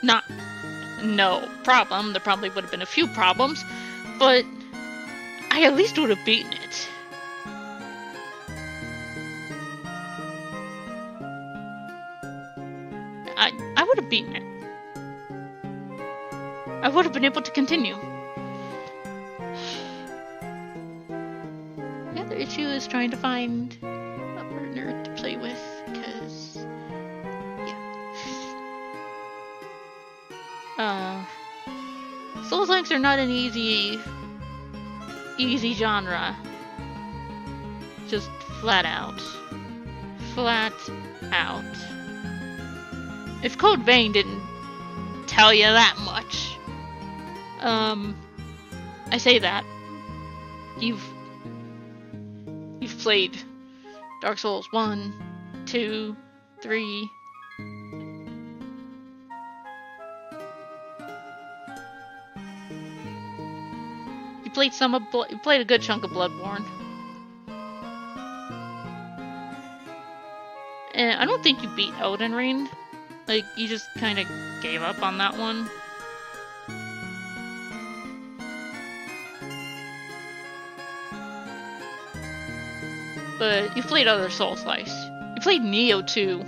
not no problem, there probably would have been a few problems, but I at least would have beaten it. I would have beaten it. I would have been able to continue. The other issue is trying to find a partner to play with, because yeah. Souls-likes are not an easy genre. Just flat out. If Code Vein didn't tell you that much, I say that you've played Dark Souls 1, 2, 3. You played a good chunk of Bloodborne. And I don't think you beat Elden Ring. Like, you just kind of gave up on that one. But you played other Souls-likes. You played Nioh too.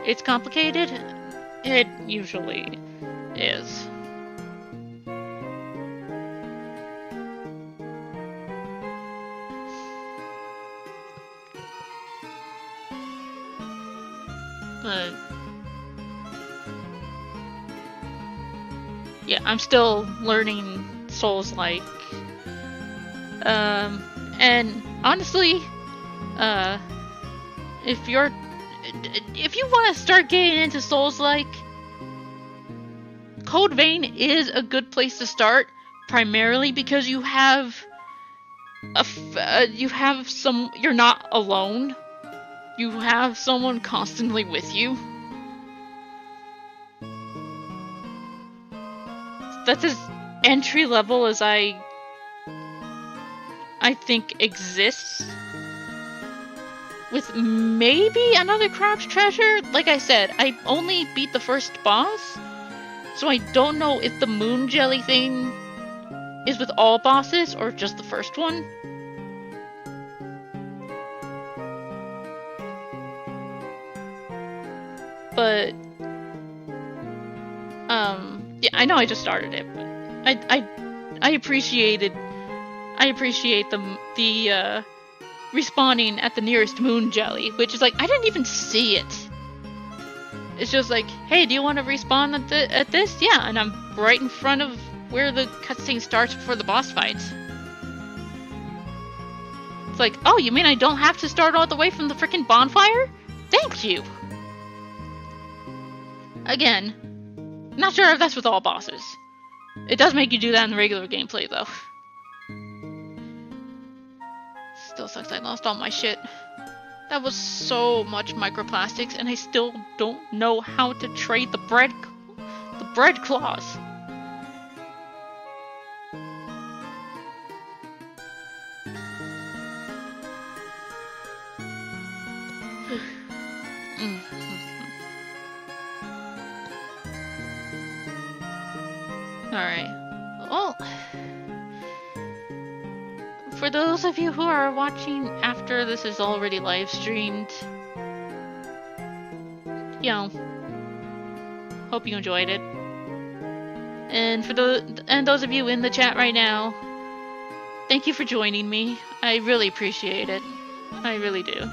It's complicated. It usually is. But yeah, I'm still learning Souls-like. And honestly, if you want to start getting into Souls-like, Code Vein is a good place to start, primarily because you have you're not alone. You have someone constantly with you. That's as entry level as I think exists. with maybe another Crab's Treasure. Like I said, I only beat the first boss, so I don't know if the moon jelly thing is with all bosses or just the first one. But yeah, I know I just started it, but I appreciate the respawning at the nearest moon jelly, which is like, I didn't even see it. It's just like, hey, do you want to respawn at this? Yeah, and I'm right in front of where the cutscene starts before the boss fight. It's like, oh, you mean I don't have to start all the way from the freaking bonfire? Thank you! Again, not sure if that's with all bosses. It does make you do that in the regular gameplay, though. Still sucks I lost all my shit. That was so much microplastics, and I still don't know how to trade the bread claws. Alright. Well, for those of you who are watching after this is already live streamed, you know, hope you enjoyed it. And for those of you in the chat right now, thank you for joining me. I really appreciate it. I really do.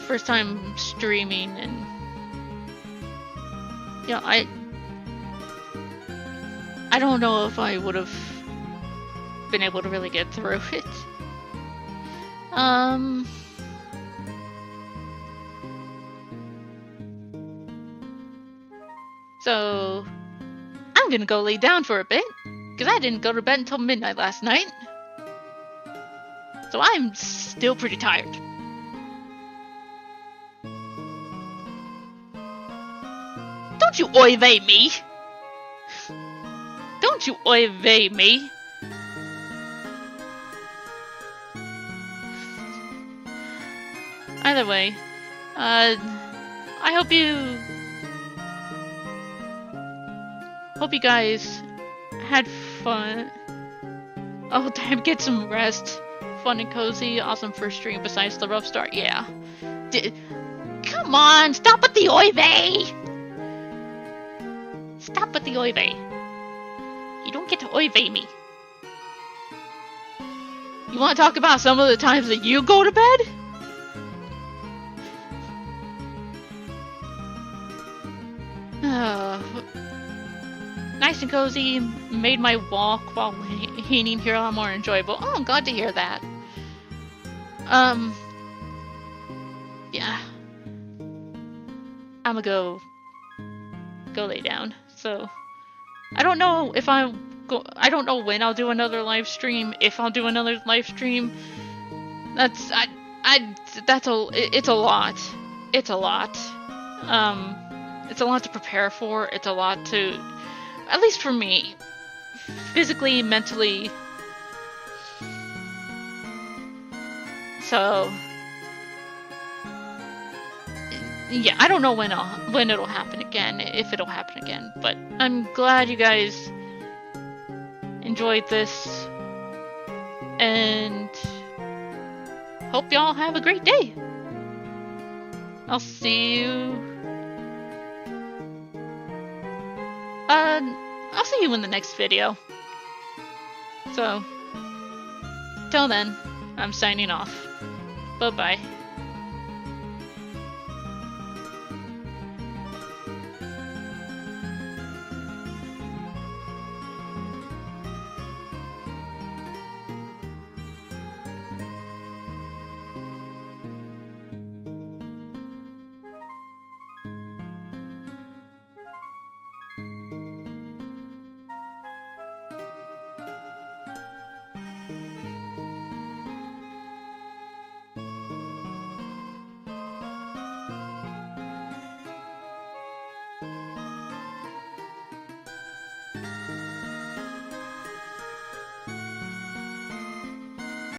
First time streaming, and you know, I don't know if I would have been able to really get through it. So I'm gonna go lay down for a bit, because I didn't go to bed until midnight last night. So I'm still pretty tired. Don't you oy vey me! Don't you oy vey me! Either way, I hope you guys had fun. Oh damn, get some rest. Fun and cozy, awesome first stream besides the rough start, yeah. Come on, stop with the oy vey! Stop with the oy vey. You don't get to oy vey me. You want to talk about some of the times that you go to bed? Nice and cozy, made my walk while hanging here a lot more enjoyable. Oh, I'm glad to hear that. Yeah. I'ma go lay down. So, I don't know if I don't know when I'll do another live stream. If I'll do another live stream, it's a lot. It's a lot. It's a lot to prepare for. It's a lot to, at least for me, physically, mentally. So, yeah, I don't know when it'll happen again, if it'll happen again. But I'm glad you guys enjoyed this, and hope y'all have a great day. I'll see you. I'll see you in the next video. So, till then, I'm signing off. Bye-bye.